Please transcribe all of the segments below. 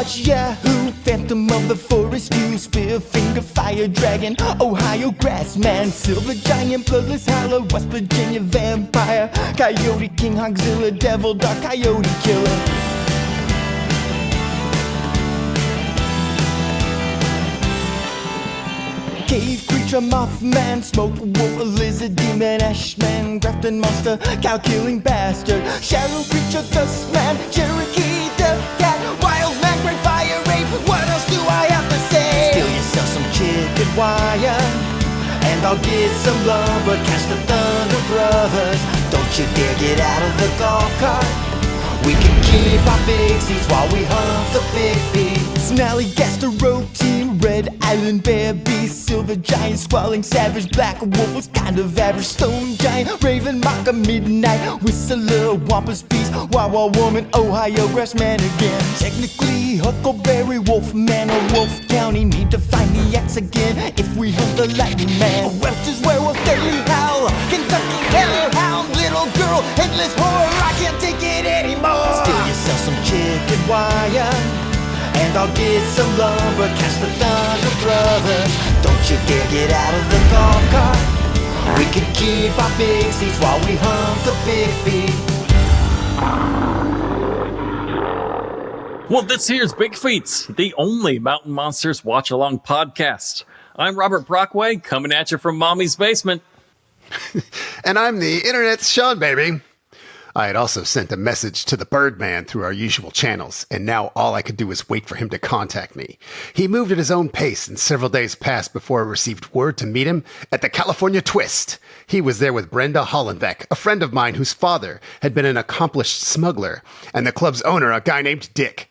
Sasquatch, Yahoo, Phantom of the Forest, you Spearfinger, Fire Dragon, Ohio Grassman, Silver Giant, Bloodless Howler, West Virginia Vampire, Coyote King, Hogzilla, Devil, Dark Coyote Killer. Cave creature, Mothman, Smoke Wolf, Lizard Demon, Ashman, Grafton Monster, Cow-killing Bastard, Shadow Creature, Dustman, Cherokee, Death Cat, Wild Man, Great Fire Rape. What else do I have to say? Steal yourself some chicken wire, and I'll get some lumber. Catch the Thunder Brothers. Don't you dare get out of the golf cart. We can keep our big seats while we hunt the big feet. Snarly Gastro Team, Red Island Bear Beast, Silver Giant, Squalling Savage, Black Wolf was kind of average, Stone Giant, Raven Mocker, Midnight Whistler, Wampus Beast, Wawa Woman, Ohio Grassman again. Technically Huckleberry Wolfman or Wolf County need to find the X again if we hunt the Lightning Man. Webster's Werewolf, Daily Howl, Kentucky Hellhound, Little Girl, Headless Horror, I can't take it anymore. Steal yourself some chicken wire, and I'll get some lumber. Catch the Thunder Brothers. Don't you dare get out of the golf cart. We can keep our big seats while we hunt the big feet. Well, this here's BIGFEETS, the only Mountain Monsters watch-along podcast. I'm Robert Brockway, coming at you from Mommy's basement. And I'm the internet's Seanbaby. I had also sent a message to the Birdman through our usual channels, and now all I could do was wait for him to contact me. He moved at his own pace, and several days passed before I received word to meet him at the California Twist. He was there with Brenda Hollenbeck, a friend of mine whose father had been an accomplished smuggler, and the club's owner, a guy named Dick.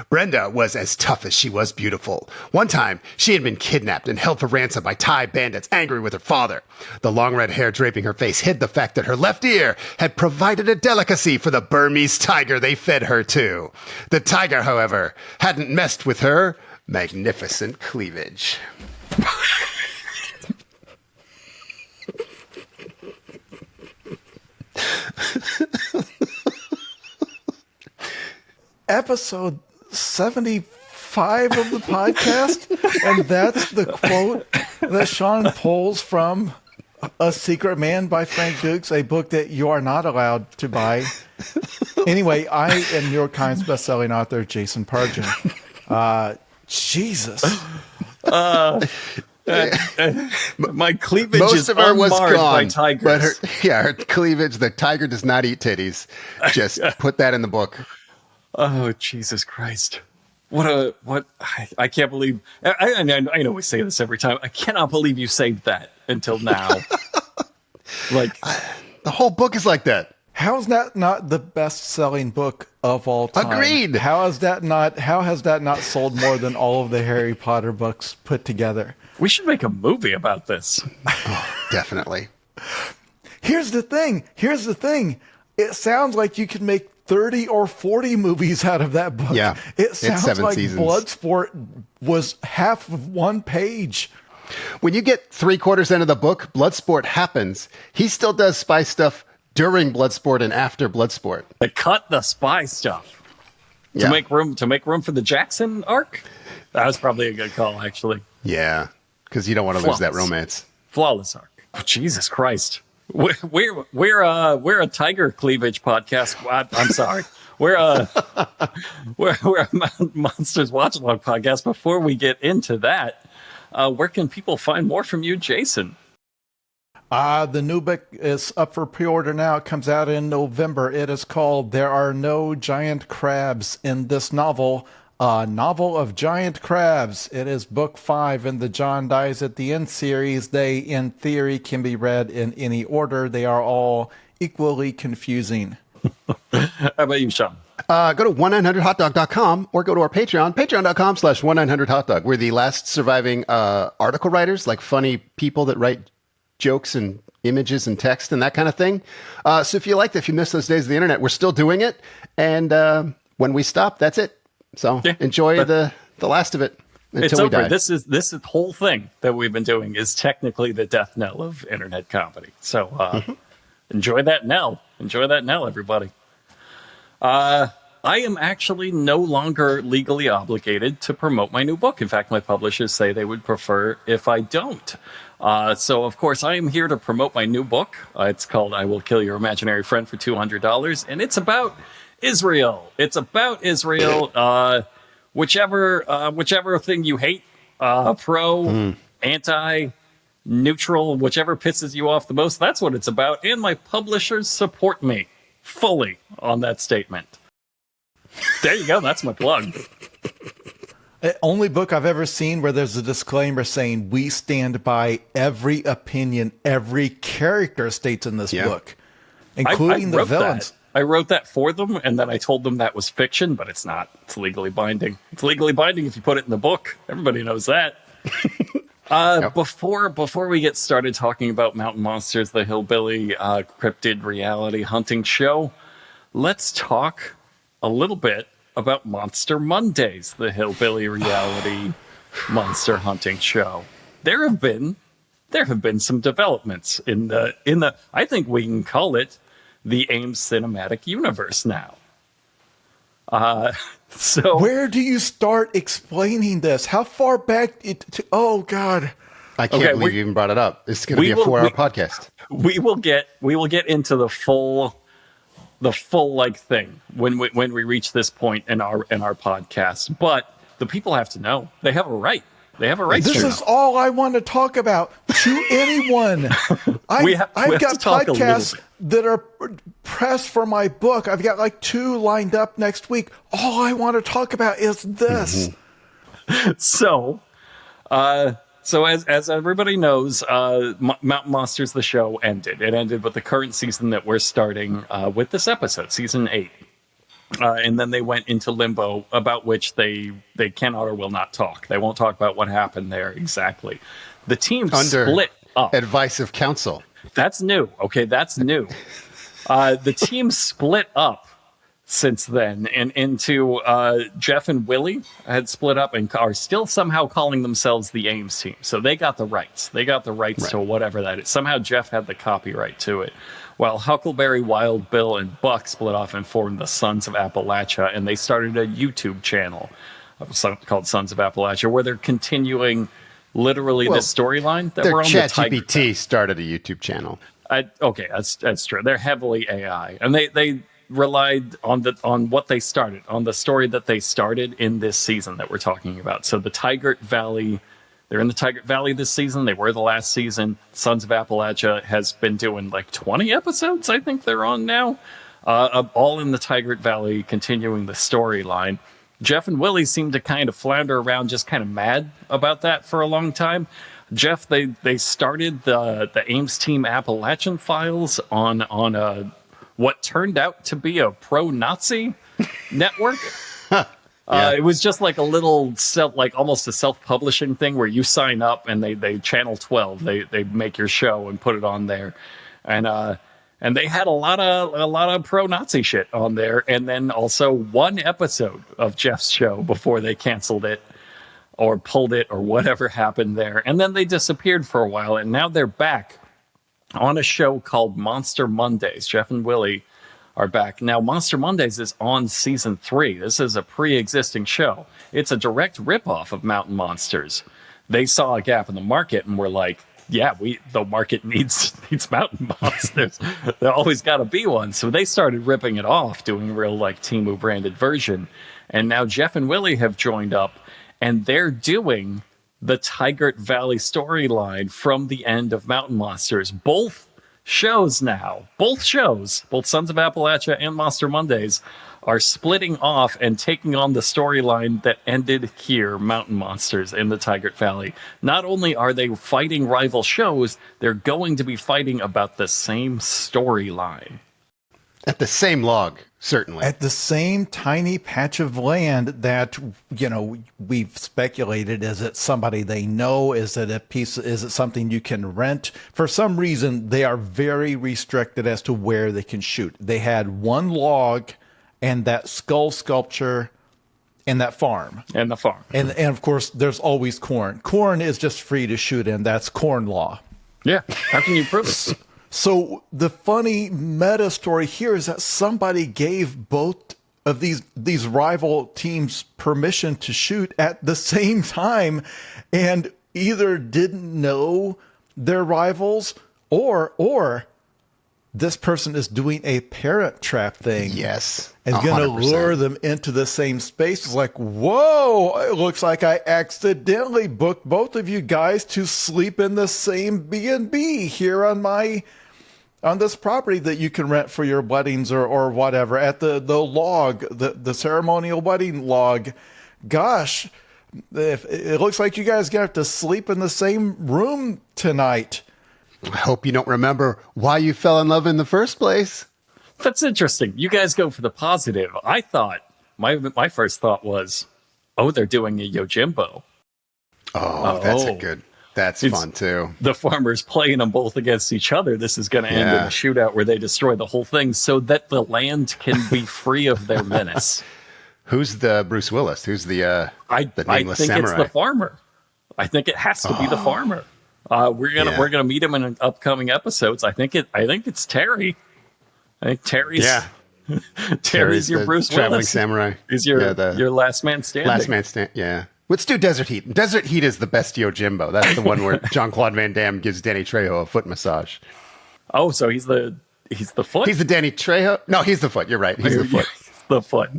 Brenda was as tough as she was beautiful. One time, she had been kidnapped and held for ransom by Thai bandits angry with her father. The long red hair draping her face hid the fact that her left ear had provided a delicacy for the Burmese tiger they fed her to. The tiger, however, hadn't messed with her magnificent cleavage. Episode 75 of the podcast, and that's the quote that Sean pulls from A Secret Man by Frank Dukes, a book that you are not allowed to buy. Anyway, I am New York Times bestselling author Jason Pargin. Jesus. My cleavage Most is of her was unmarred by gone, tigers. but her cleavage, the tiger does not eat titties. Just put that in the book. Oh, Jesus Christ. I can't believe, I know we say this every time. I cannot believe you saved that until now. Like, the whole book is like that. How is that not the best-selling book of all time? Agreed. How has that not sold more than all of the Harry Potter books put together? we should make a movie about this. Definitely. Here's the thing. It sounds like you could make 30 or 40 movies out of that book. Yeah. It sounds 7 like seasons. Bloodsport was half of one page. When you get 3/4 into the book, Bloodsport happens. He still does spy stuff during Bloodsport and after Bloodsport. They cut the spy stuff to make room for the Jackson arc. That was probably a good call, actually. Yeah, because you don't want to lose that romance. Flawless arc. Oh, Jesus Christ. We're a tiger cleavage podcast. I'm sorry. We're a Monsters Watch Along podcast. Before we get into that, where can people find more from you, Jason? The new book is up for pre-order now. It comes out in November. It is called There Are No Giant Crabs in This Novel, a novel of giant crabs. It is book 5 in the John Dies at the End series. They, in theory, can be read in any order. They are all equally confusing. How about you, Sean? Go to 1-900hotdog.com or go to our Patreon, patreon.com/1-900hotdog. We're the last surviving article writers, like funny people that write jokes and images and text and that kind of thing. So if you miss those days of the internet, we're still doing it. And when we stop, that's it. So enjoy the last of it until we die. This whole thing that we've been doing is technically the death knell of internet comedy. So enjoy that knell. Enjoy that knell, everybody. I am actually no longer legally obligated to promote my new book. In fact, my publishers say they would prefer if I don't. So, of course, I am here to promote my new book. It's called I Will Kill Your Imaginary Friend for $200, and it's about Israel. It's about Israel, whichever thing you hate, pro, anti, neutral, whichever pisses you off the most, that's what it's about. And my publishers support me fully on that statement. There you go. That's my plug. Only book I've ever seen where there's a disclaimer saying we stand by every opinion every character states in this book, including the villains. I wrote that for them, and then I told them that was fiction, but it's not. It's legally binding. It's legally binding if you put it in the book. Everybody knows that. Before we get started talking about Mountain Monsters, the hillbilly cryptid reality hunting show, let's talk a little bit about Monster Mondays, the hillbilly reality monster hunting show. There have been some developments in the I think we can call it the AIM cinematic universe now. So where do you start explaining this? How far back? Oh God! I can't believe you even brought it up. It's going to be a 4-hour podcast. We will get into the full like thing when we reach this point in our podcast. But the people have to know they have a right. They have a right. This is all I want to talk about to anyone. I've got podcasts that are pressed for my book. I've got like 2 lined up next week. All I want to talk about is this. So as everybody knows, Mountain Monsters, the show, ended. It ended with the current season that we're starting with this episode, season 8. And then they went into limbo, about which they cannot or will not talk. They won't talk about what happened there exactly. The team split up. Advice of counsel. That's new. Okay, that's new. The team split up since then, and into Jeff and Willie had split up and are still somehow calling themselves the Ames team. So they got the rights. They got the rights to whatever that is. Somehow Jeff had the copyright to it. While Huckleberry, Wild Bill, and Buck split off and formed the Sons of Appalachia, and they started a YouTube channel called Sons of Appalachia, where they're continuing literally the storyline that we're on. ChatGPT started a YouTube channel. Okay, that's true. They're heavily AI, and they relied on what they started, on the story that they started in this season that we're talking about. So the Tigert Valley. They're in the Tigert Valley this season. They were the last season. Sons of Appalachia has been doing like 20 episodes, I think they're on now, all in the Tigert Valley, continuing the storyline. Jeff and Willie seem to kind of flounder around, just kind of mad about that for a long time. Jeff, they started the Ames Team Appalachian Files on what turned out to be a pro-Nazi network. It was just like a little almost a self-publishing thing where you sign up and they channel 12. They make your show and put it on there, and they had a lot of pro-Nazi shit on there, and then also 1 episode of Jeff's show before they canceled it or pulled it or whatever happened there, and then they disappeared for a while, and now they're back on a show called Monster Mondays. Jeff and Willie are back. Now, Monster Mondays is on season 3. This is a pre-existing show. It's a direct ripoff of Mountain Monsters. They saw a gap in the market and were like, yeah, the market needs Mountain Monsters. There always got to be one. So they started ripping it off, doing a real like Temu branded version. And now Jeff and Willie have joined up, and they're doing the Tigert Valley storyline from the end of Mountain Monsters. Both shows, both Sons of Appalachia and Monster Mondays, are splitting off and taking on the storyline that ended here, Mountain Monsters in the Tigert Valley. Not only are they fighting rival shows, they're going to be fighting about the same storyline. At the same log, certainly. At the same tiny patch of land that, we've speculated, is it somebody they know? Is it something you can rent? For some reason, they are very restricted as to where they can shoot. They had 1 log and that skull sculpture and that farm. And the farm. And of course, there's always corn. Corn is just free to shoot in. That's corn law. Yeah. How can you prove it? So the funny meta story here is that somebody gave both of these rival teams permission to shoot at the same time, and either didn't know their rivals or this person is doing a parent trap thing. Yes. And going to 100%. lure them into the same space. It's like, whoa, it looks like I accidentally booked both of you guys to sleep in the same B&B here on this property that you can rent for your weddings or whatever, at the log, the ceremonial wedding log. Gosh, it looks like you guys got to sleep in the same room tonight. I hope you don't remember why you fell in love in the first place. That's interesting. You guys go for the positive. I thought, my first thought was, oh, they're doing a Yojimbo. Oh, that's fun too. The farmers playing them both against each other. This is going to end in a shootout where they destroy the whole thing so that the land can be free of their menace. Who's the Bruce Willis? Who's the nameless I think samurai? it's the farmer. I think it has to be the farmer. We're gonna meet him in upcoming episodes. I think it's Terry. I think Terry's Terry's your the Bruce traveling Willis. samurai. He's your last man standing. Last man stand. Yeah. Let's do Desert Heat. Desert Heat is the best Yojimbo. That's the one where Jean-Claude Van Damme gives Danny Trejo a foot massage. Oh, so he's the foot. He's the Danny Trejo. No, he's the foot. You're right. He's the foot. The foot.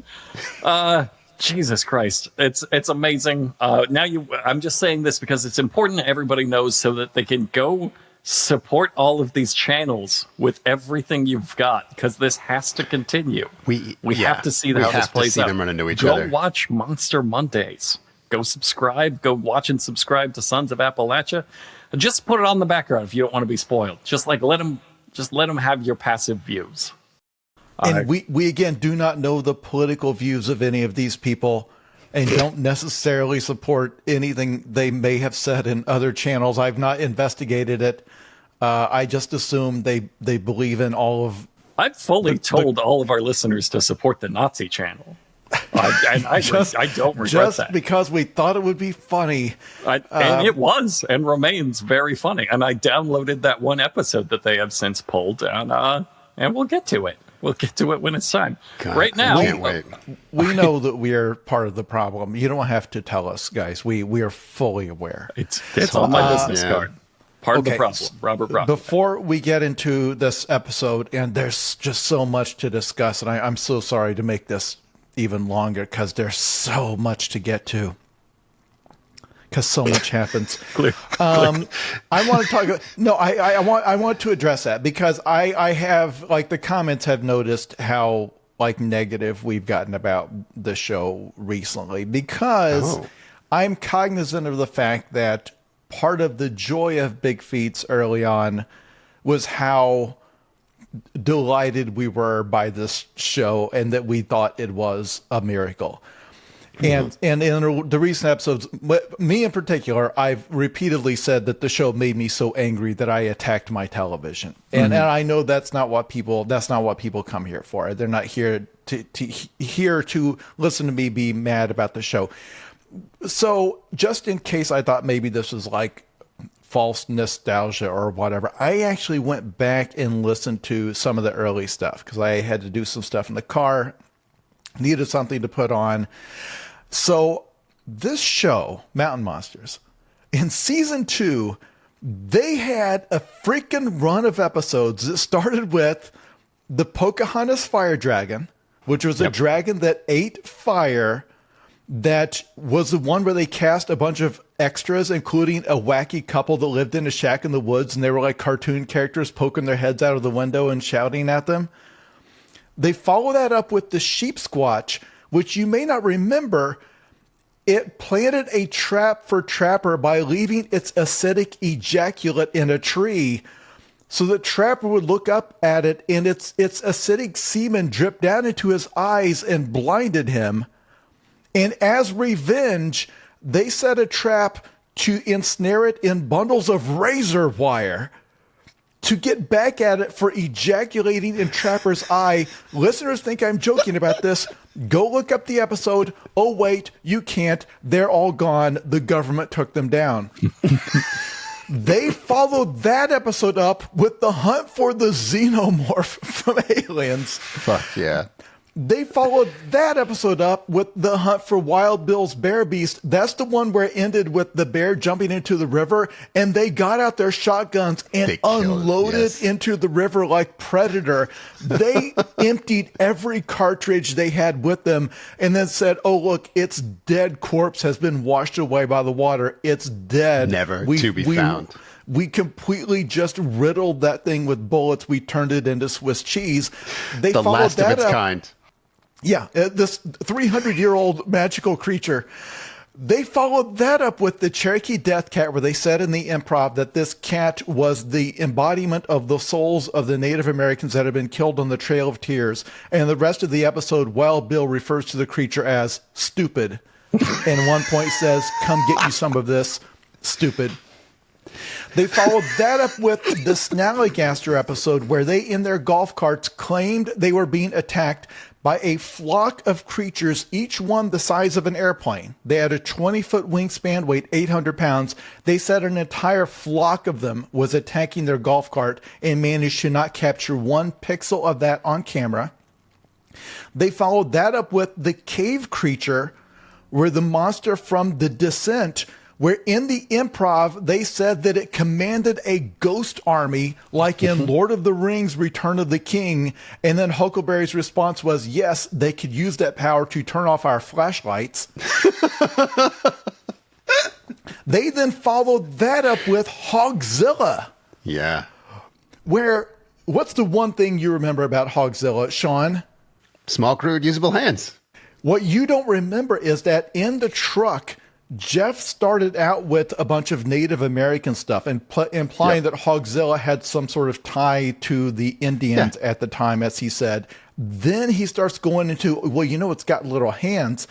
Jesus Christ. It's amazing. I'm just saying this because it's important that everybody knows so that they can go support all of these channels with everything you've got, because this has to continue. We have to see how this plays out. Them run into each go other. watch Monster Mondays. Go subscribe. Go watch and subscribe to Sons of Appalachia. Just put it on the background if you don't want to be spoiled. Just let them have your passive views. And we again do not know the political views of any of these people, and don't necessarily support anything they may have said in other channels. I've not investigated it. I just assume they believe in all of. I've fully told all of our listeners to support the Nazi channel. I don't regret just that. Because we thought it would be funny. And it was and remains very funny. And I downloaded that one episode that they have since pulled, and we'll get to it. We'll get to it when it's time. God, right now, I can't wait. We know that we are part of the problem. You don't have to tell us, guys. We are fully aware. It's on my business card. Part of the Okay, problem. Robert Brockway. Before we get into this episode, and there's just so much to discuss, and I'm so sorry to make this even longer because there's so much to get to. Because so much happens. I want to talk. No, I want to address that because I have, like, the comments have noticed how, like, negative we've gotten about the show recently, because I'm cognizant of the fact that part of the joy of BIGFEETS early on was how delighted we were by this show and that we thought it was a miracle. And in the recent episodes, me in particular, I've repeatedly said that the show made me so angry that I attacked my television. And I know that's not what people come here for. They're not here to listen to me be mad about the show. So just in case I thought maybe this was like false nostalgia or whatever, I actually went back and listened to some of the early stuff because I had to do some stuff in the car, needed something to put on. So this show, Mountain Monsters, in season 2, they had a freaking run of episodes that started with the Pocahontas fire dragon, which was a dragon that ate fire. That was the one where they cast a bunch of extras, including a wacky couple that lived in a shack in the woods, and they were like cartoon characters poking their heads out of the window and shouting at them. They follow that up with the Sheep Squatch, which you may not remember. It planted a trap for Trapper by leaving its acidic ejaculate in a tree, so that Trapper would look up at it and its acidic semen dripped down into his eyes and blinded him. And as revenge, they set a trap to ensnare it in bundles of razor wire to get back at it for ejaculating in Trapper's eye. Listeners think I'm joking about this. Go look up the episode. Oh, wait, you can't. They're all gone. The government took them down. They followed that episode up with the hunt for the xenomorph from Aliens. Fuck yeah. They followed that episode up with the hunt for Wild Bill's bear beast. That's the one where it ended with the bear jumping into the river, and they got out their shotguns and unloaded into the river like Predator. They emptied every cartridge they had with them and then said, oh, look, its dead corpse has been washed away by the water. It's dead. Never to be found. We completely just riddled that thing with bullets. We turned it into Swiss cheese. They the followed last that of its up. kind. Yeah, this 300-year-old magical creature. They followed that up with the Cherokee Death Cat, where they said in the improv that this cat was the embodiment of the souls of the Native Americans that had been killed on the Trail of Tears. And the rest of the episode, Wild Bill refers to the creature as stupid. And at one point says, come get you some of this, stupid. They followed that up with the Snallygaster episode, where they, in their golf carts, claimed they were being attacked by a flock of creatures, each one the size of an airplane. They had a 20-foot wingspan, weighed 800 pounds. They said an entire flock of them was attacking their golf cart and managed to not capture one pixel of that on camera. They followed that up with the cave creature, where the monster from The Descent, where in the improv, they said that it commanded a ghost army like in Lord of the Rings, Return of the King. And then Huckleberry's response was, yes, they could use that power to turn off our flashlights. They then followed that up with Hogzilla. Yeah. Where, what's the one thing you remember about Hogzilla, Sean? Small, crude, usable hands. What you don't remember is that in the truck, Jeff started out with a bunch of Native American stuff and implying that Hogzilla had some sort of tie to the Indians at the time, as he said. Then he starts going into, well, you know, it's got little hands.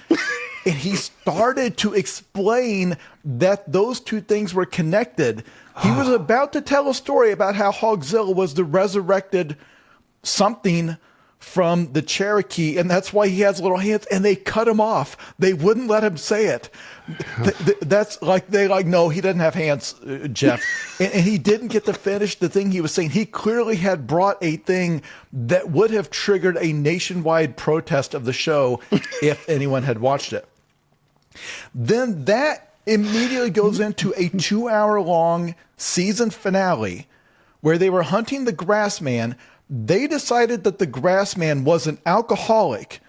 And he started to explain that those two things were connected. He was about to tell a story about how Hogzilla was the resurrected something from the Cherokee, and that's why he has little hands, and they cut him off. They wouldn't let him say it. That's like, no, he doesn't have hands, Jeff. And he didn't get to finish the thing he was saying. He clearly had brought a thing that would have triggered a nationwide protest of the show if anyone had watched it. Then that immediately goes into a 2-hour-long season finale where they were hunting the Grassman. They decided that the Grassman was an alcoholic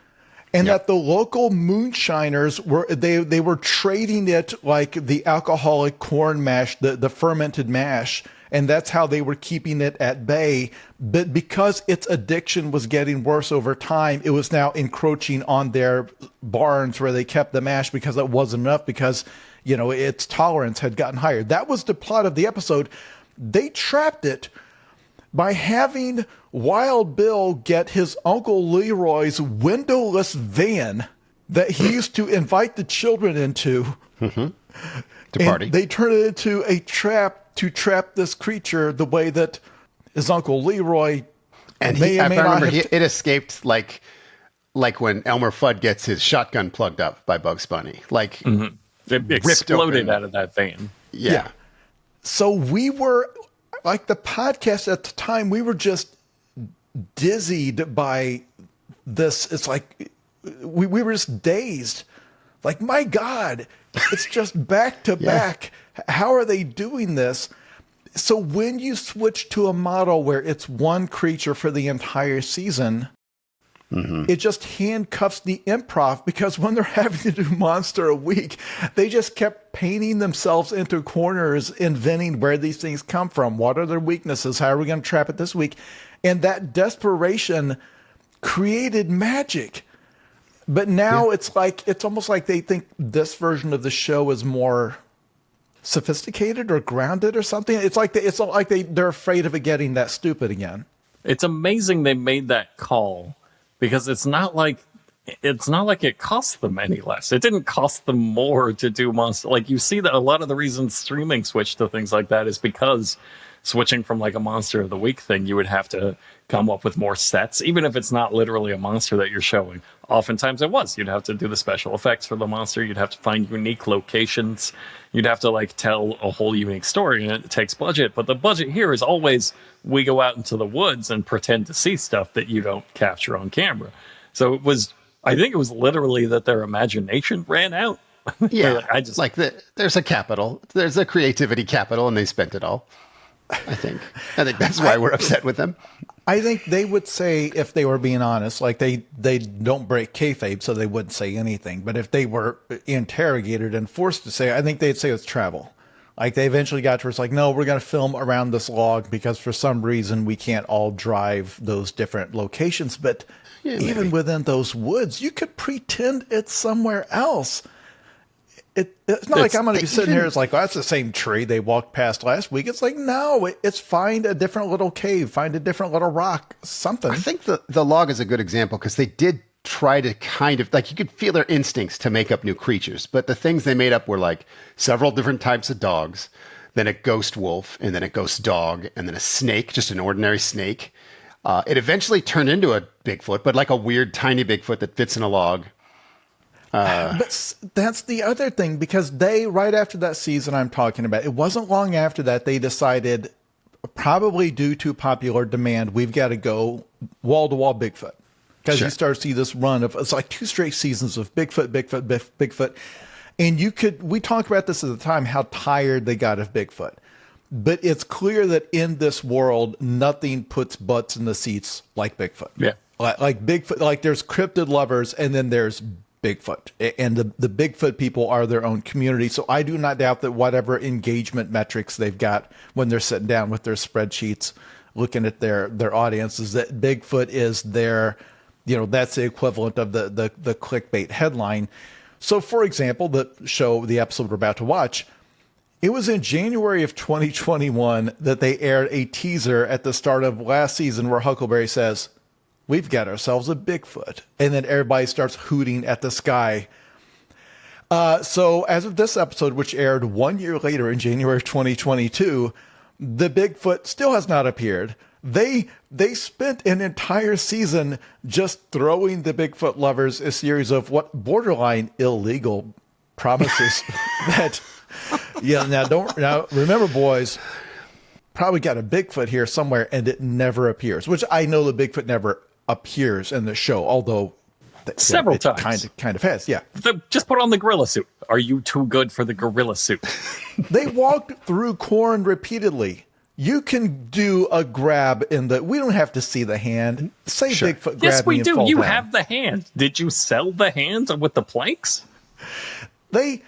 and that the local moonshiners were, they were trading it like the alcoholic corn mash, the fermented mash. And that's how they were keeping it at bay. But because its addiction was getting worse over time, it was now encroaching on their barns where they kept the mash because it wasn't enough, because, you know, its tolerance had gotten higher. That was the plot of the episode. They trapped it by having Wild Bill get his Uncle Leroy's windowless van that he used to invite the children into. To party. They turn it into a trap to trap this creature the way that his Uncle Leroy and it escaped like when Elmer Fudd gets his shotgun plugged up by Bugs Bunny. Like it exploded out of that van. Yeah. So we were, like the podcast at the time, we were just dizzied by this. It's like we were just dazed. Like, my God, it's just back to back. How are they doing this? So when you switch to a model where it's one creature for the entire season, it just handcuffs the improv, because when they're having to do Monster a week, they just kept painting themselves into corners, inventing where these things come from. What are their weaknesses? How are we going to trap it this week? And that desperation created magic. But now it's almost like they think this version of the show is more sophisticated or grounded or something. It's like they're afraid of it getting that stupid again. It's amazing they made that call, because it's not like it cost them any less. It didn't cost them more to do Monster. Like, you see that a lot of the reasons streaming switched to things like that is because switching from like a Monster of the Week thing, you would have to come up with more sets, even if it's not literally a monster that you're showing. Oftentimes it was. You'd have to do the special effects for the monster. You'd have to find unique locations. You'd have to like tell a whole unique story, and it takes budget. But the budget here is always, we go out into the woods and pretend to see stuff that you don't capture on camera. So I think it was literally that their imagination ran out. Yeah, Like, there's a capital, there's a creativity capital, and they spent it all. I think that's why we're upset with them. I think they would say, if they were being honest, like they don't break kayfabe, so they wouldn't say anything. But if they were interrogated and forced to say, I think they'd say it's travel. Like they eventually got to where it's like, no, we're going to film around this log because for some reason we can't all drive those different locations. But even within those woods, you could pretend it's somewhere else. It's not like I'm going to be sitting here. It's like, oh, that's the same tree they walked past last week. It's like, no, it's find a different little cave, find a different little rock, something. I think the log is a good example because they did try to kind of, like, you could feel their instincts to make up new creatures. But the things they made up were like several different types of dogs, then a ghost wolf, and then a ghost dog, and then a snake, just an ordinary snake. It eventually turned into a Bigfoot, but like a weird tiny Bigfoot that fits in a log. But that's the other thing, because right after that season I'm talking about, it wasn't long after that they decided, probably due to popular demand, we've got to go wall-to-wall Bigfoot. Because you start to see this run of, it's like 2 straight seasons of Bigfoot. And we talked about this at the time, how tired they got of Bigfoot. But it's clear that in this world, nothing puts butts in the seats like Bigfoot. Yeah. Like Bigfoot, like there's cryptid lovers, and then there's Bigfoot, and the Bigfoot people are their own community. So I do not doubt that whatever engagement metrics they've got when they're sitting down with their spreadsheets, looking at their audiences, that Bigfoot is their, that's the equivalent of the clickbait headline. So for example, the episode we're about to watch, it was in January of 2021 that they aired a teaser at the start of last season where Huckleberry says, we've got ourselves a Bigfoot. And then everybody starts hooting at the sky. So as of this episode, which aired 1 year later in January of 2022, the Bigfoot still has not appeared. They spent an entire season just throwing the Bigfoot lovers a series of what borderline illegal promises that, now remember, boys, probably got a Bigfoot here somewhere, and it never appears, which I know the Bigfoot never appears in the show, although several times kind of has. Yeah. Just put on the gorilla suit. Are you too good for the gorilla suit? They walked through corn repeatedly. You can do a grab we don't have to see the hand. Say Bigfoot grab me and fall down. Yes, we do. You have the hand. Did you sell the hand with the planks? They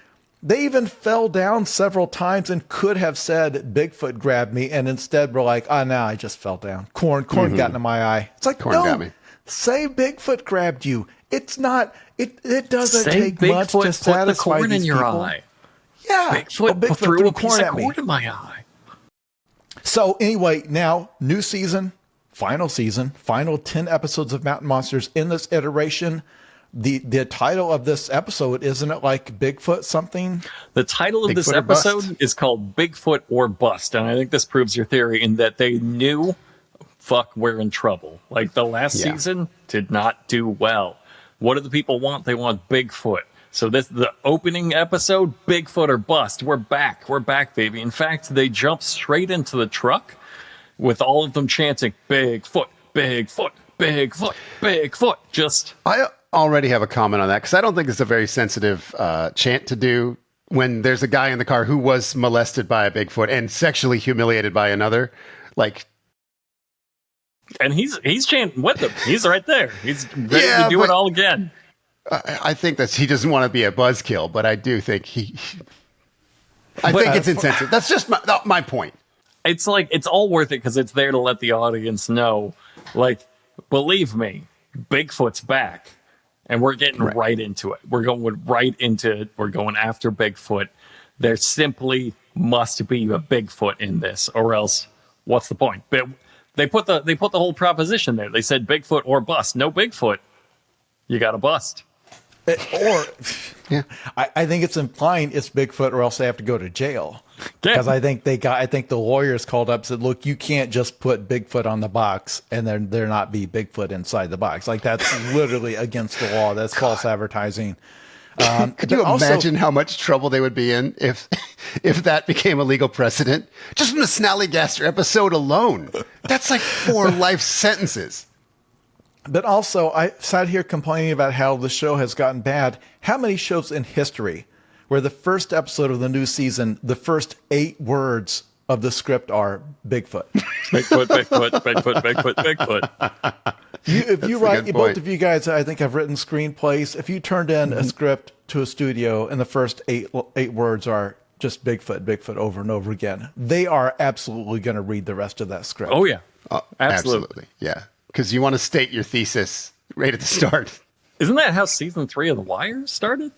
even fell down several times and could have said Bigfoot grabbed me, and instead were like, no, I just fell down. Corn got into my eye. It's like, corn got me. Say Bigfoot grabbed you. It's not, it doesn't say take Bigfoot much to satisfy put the corn these in your people. eye. Yeah. Bigfoot threw a piece of corn in my eye. So anyway, now, new season, final 10 episodes of Mountain Monsters in this iteration. The title of this episode, isn't it like Bigfoot something? The title of this episode is called Bigfoot or Bust. And I think this proves your theory in that they knew, we're in trouble. Like the last season did not do well. What do the people want? They want Bigfoot. So the opening episode, Bigfoot or Bust. We're back, baby. In fact, they jump straight into the truck with all of them chanting, Bigfoot, Bigfoot, Bigfoot, Bigfoot. I already have a comment on that because I don't think it's a very sensitive chant to do when there's a guy in the car who was molested by a Bigfoot and sexually humiliated by another. And he's chanting with them. He's right there. He's ready to do it all again. I think that he doesn't want to be a buzzkill, but I do think I think it's insensitive. That's just my point. It's like, it's all worth it because it's there to let the audience know, believe me, Bigfoot's back. And we're getting right into it. We're going right into it. We're going after Bigfoot. There simply must be a Bigfoot in this, or else what's the point? But they put the whole proposition there. They said Bigfoot or bust. No Bigfoot, you got to bust. I think it's implying it's Bigfoot, or else they have to go to jail. Because I think the lawyers called up and said, look, you can't just put Bigfoot on the box and then there not be Bigfoot inside the box. Like, that's literally against the law. That's false advertising. Could you imagine how much trouble they would be in if that became a legal precedent? Just from the Snallygaster episode alone. That's like 4 life sentences. But also, I sat here complaining about how the show has gotten bad. How many shows in history where the first episode of the new season, the first 8 words of the script are Bigfoot? Bigfoot, Bigfoot, Bigfoot, Bigfoot, Bigfoot. If you write, both of you guys, I think, have written screenplays. If you turned in a script to a studio and the first 8 words are just Bigfoot, Bigfoot over and over again, they are absolutely going to read the rest of that script. Oh, yeah. Absolutely. Yeah. Because you want to state your thesis right at the start. Isn't that how season 3 of The Wire started?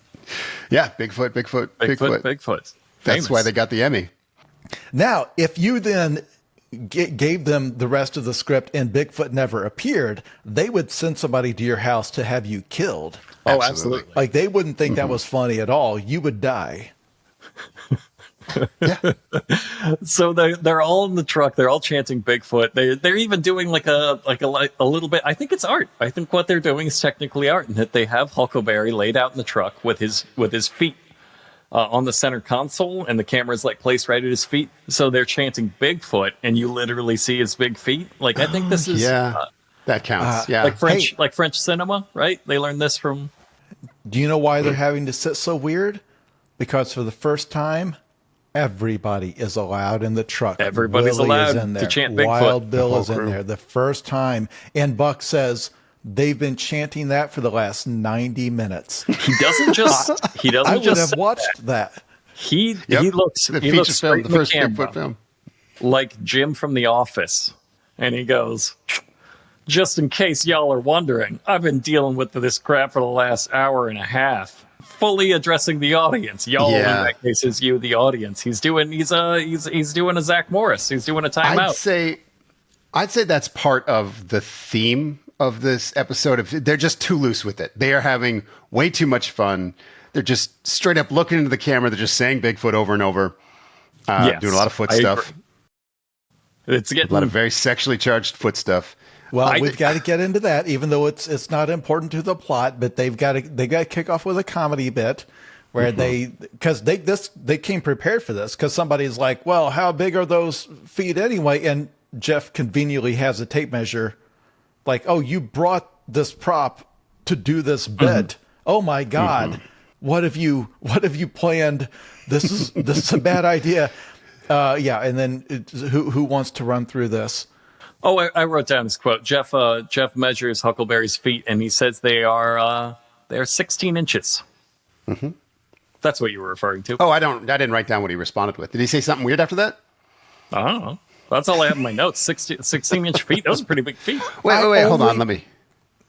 Yeah. Bigfoot, Bigfoot, Bigfoot. Bigfoot. That's why they got the Emmy. Now, if you then gave them the rest of the script and Bigfoot never appeared, they would send somebody to your house to have you killed. Oh, absolutely. Like, they wouldn't think that was funny at all. You would die. Yeah. So they're all in the truck. They're all chanting Bigfoot. They're even doing like a little bit. I think it's art. I think what they're doing is technically art, and that they have Huckleberry laid out in the truck with his feet on the center console, and the camera's like placed right at his feet. So they're chanting Bigfoot, and you literally see his big feet. Like, I think this is that counts. Yeah, like French cinema, right? They learned this from. Do you know why they're having to sit so weird? Because for the first time, everybody is allowed in the truck. Everybody's Willie allowed is in there. to chant Bigfoot. Wild Bill is in crew. there. The first time. And Buck says they've been chanting that for the last 90 minutes. He doesn't just. I would have watched that. He looks. the he feature looks film, straight the in the first camera, Bigfoot film. like Jim from The Office, and he goes, "Just in case y'all are wondering, I've been dealing with this crap for the last hour and a half." Fully addressing the audience. Y'all, in that case, is you, the audience. He's doing a Zach Morris. He's doing a timeout. I'd say that's part of the theme of this episode. They're just too loose with it. They are having way too much fun. They're just straight up looking into the camera. They're just saying Bigfoot over and over. Doing a lot of foot stuff. It's getting A lot of very sexually charged foot stuff. Well, we've got to get into that, even though it's not important to the plot. But they got to kick off with a comedy bit where they came prepared for this, because somebody's like, "Well, how big are those feet anyway?" And Jeff conveniently has a tape measure, like, "Oh, you brought this prop to do this bit. Oh my God, what have you planned? This is a bad idea." And then who wants to run through this? Oh, I wrote down this quote. Jeff measures Huckleberry's feet, and he says they are 16 inches. Mm-hmm. That's what you were referring to. Oh, I didn't write down what he responded with. Did he say something weird after that? I don't know. That's all I have in my notes. 16-inch feet. Those are pretty big feet. Wait, hold on. Let me.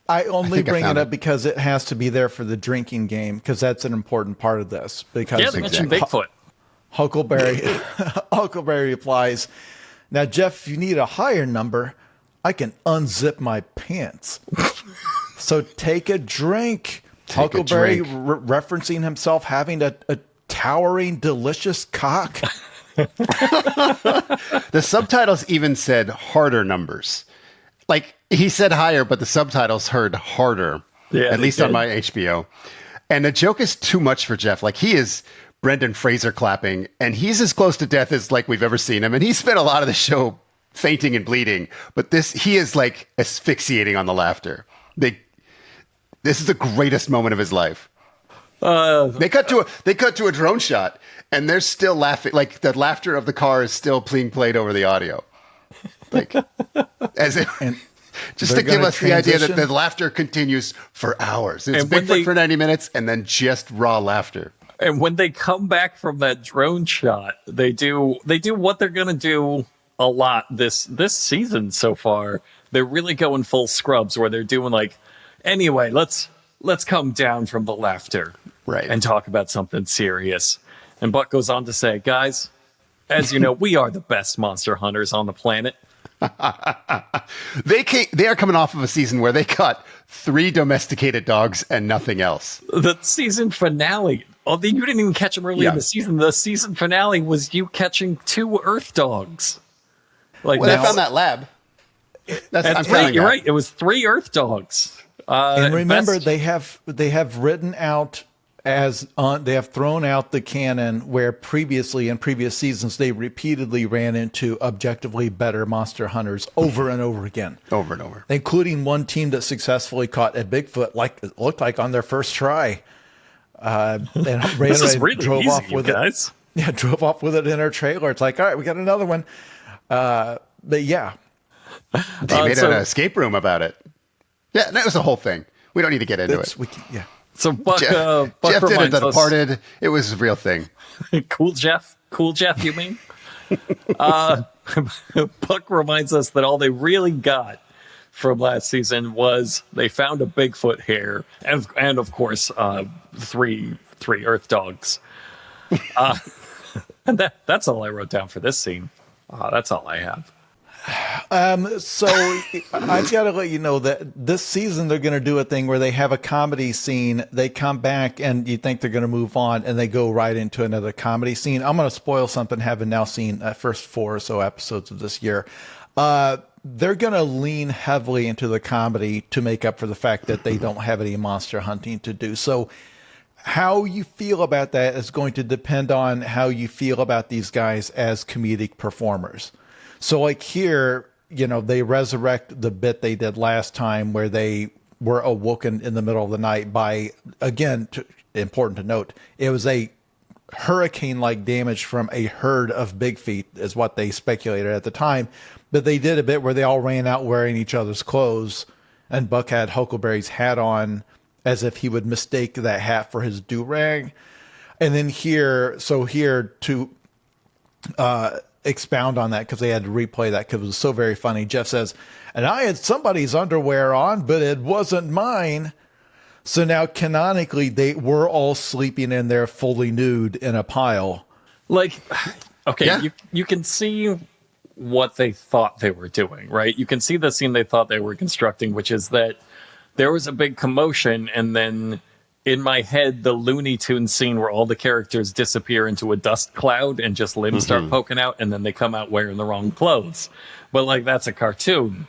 I bring it up because it has to be there for the drinking game, because that's an important part of this. Because they mentioned Bigfoot. Huckleberry replies, "Now, Jeff, if you need a higher number, I can unzip my pants. So take a drink." Huckleberry referencing himself having a towering, delicious cock. The subtitles even said harder numbers. Like, he said higher, but the subtitles heard harder. Yeah, at least on my HBO. And the joke is too much for Jeff. Like, he is Brendan Fraser clapping, and he's as close to death as like we've ever seen him. And he spent a lot of the show fainting and bleeding, but he is like asphyxiating on the laughter. This is the greatest moment of his life. They cut to a drone shot, and they're still laughing. Like, the laughter of the car is still being played over the audio. Like, as if, just to give us the idea that the laughter continues for hours. It's Bigfoot for 90 minutes, and then just raw laughter. And when they come back from that drone shot, they do what they're gonna do a lot this season so far. They're really going full Scrubs, where they're doing like, anyway, let's come down from the laughter, right, and talk about something serious. And Buck goes on to say, "Guys, as you know, we are the best monster hunters on the planet." They are coming off of a season where they caught 3 domesticated dogs and nothing else. The season finale. Oh, you didn't even catch them early in the season. The season finale was you catching 2 Earth dogs. Like, they found that lab. That's right. You're right. It was 3 Earth dogs. And remember, they have written out they have thrown out the canon where previously in previous seasons they repeatedly ran into objectively better monster hunters over and over again, Over and over. including one team that successfully caught a Bigfoot, like it looked like on their first try, and This is really drove easy, off you with guys. it. Yeah, drove off with it in our trailer. It's like, all right, we got another one. But yeah, They made so- an escape room about it. Yeah, that was the whole thing. We don't need to get into it. yeah. So Buck, Jeff Buck did it. reminds The us, Departed. It was a real thing. Cool Jeff, you mean? Buck reminds us that all they really got from last season was they found a Bigfoot hair and of course three Earth dogs. And that's all I wrote down for this scene. That's all I have. So I've got to let you know that this season they're going to do a thing where they have a comedy scene. They come back and you think they're going to move on and they go right into another comedy scene. I'm going to spoil something, having now seen first 4 or so episodes of this year. They're going to lean heavily into the comedy to make up for the fact that they don't have any monster hunting to do. So how you feel about that is going to depend on how you feel about these guys as comedic performers. So like here, they resurrect the bit they did last time where they were awoken in the middle of the night by, again, important to note, it was a hurricane-like damage from a herd of big feet is what they speculated at the time. But they did a bit where they all ran out wearing each other's clothes, and Buck had Huckleberry's hat on as if he would mistake that hat for his do-rag. And then here to expound on that, because they had to replay that because it was so very funny, Jeff says, and I had somebody's underwear on, but it wasn't mine. So now canonically they were all sleeping in there fully nude in a pile. Like, okay, Yeah. you can see what they thought they were doing, right? You can see the scene they thought they were constructing, which is that there was a big commotion, and then in my head, the Looney Tunes scene where all the characters disappear into a dust cloud and just limbs start poking out, and then they come out wearing the wrong clothes. But like, that's a cartoon.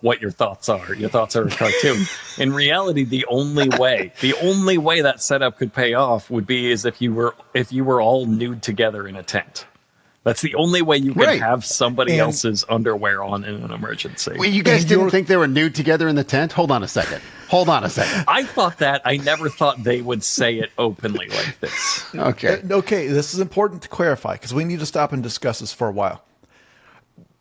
What your thoughts are. Your thoughts are a cartoon. In reality, the only way that setup could pay off would be is if you were all nude together in a tent. That's the only way you can Right. have somebody And- else's underwear on in an emergency. Well, you guys And didn't you're- think they were nude together in the tent? Hold on a second. I thought that. I never thought they would say it openly like this. Okay. Okay, this is important to clarify because we need to stop and discuss this for a while.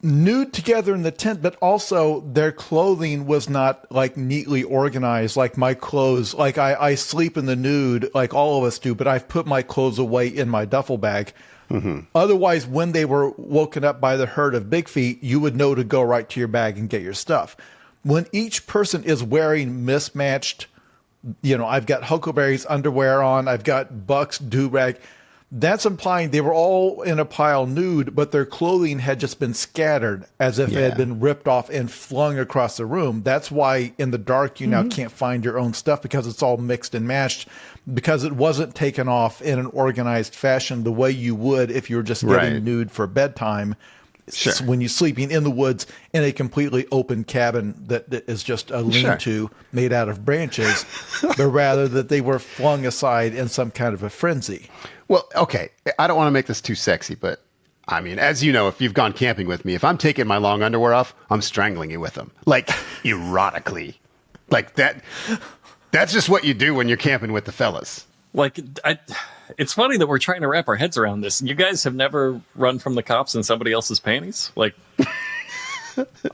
Nude together in the tent, but also their clothing was not like neatly organized like my clothes. Like I sleep in the nude like all of us do, but I've put my clothes away in my duffel bag. Otherwise, when they were woken up by the herd of big feet, you would know to go right to your bag and get your stuff. When each person is wearing mismatched, I've got Huckleberry's underwear on, I've got Buck's do-rag, that's implying they were all in a pile nude, but their clothing had just been scattered as if it had been ripped off and flung across the room. That's why in the dark you now can't find your own stuff, because it's all mixed and matched, because it wasn't taken off in an organized fashion the way you would if you were just getting Right. nude for bedtime. Sure. When you're sleeping in the woods in a completely open cabin that is just a lean-to made out of branches, but rather that they were flung aside in some kind of a frenzy. Well, okay. I don't want to make this too sexy, but I mean, as you know, if you've gone camping with me, if I'm taking my long underwear off, I'm strangling you with them. Like, erotically. Like that. That's just what you do when you're camping with the fellas. Like, it's funny that we're trying to wrap our heads around this. You guys have never run from the cops in somebody else's panties? Like,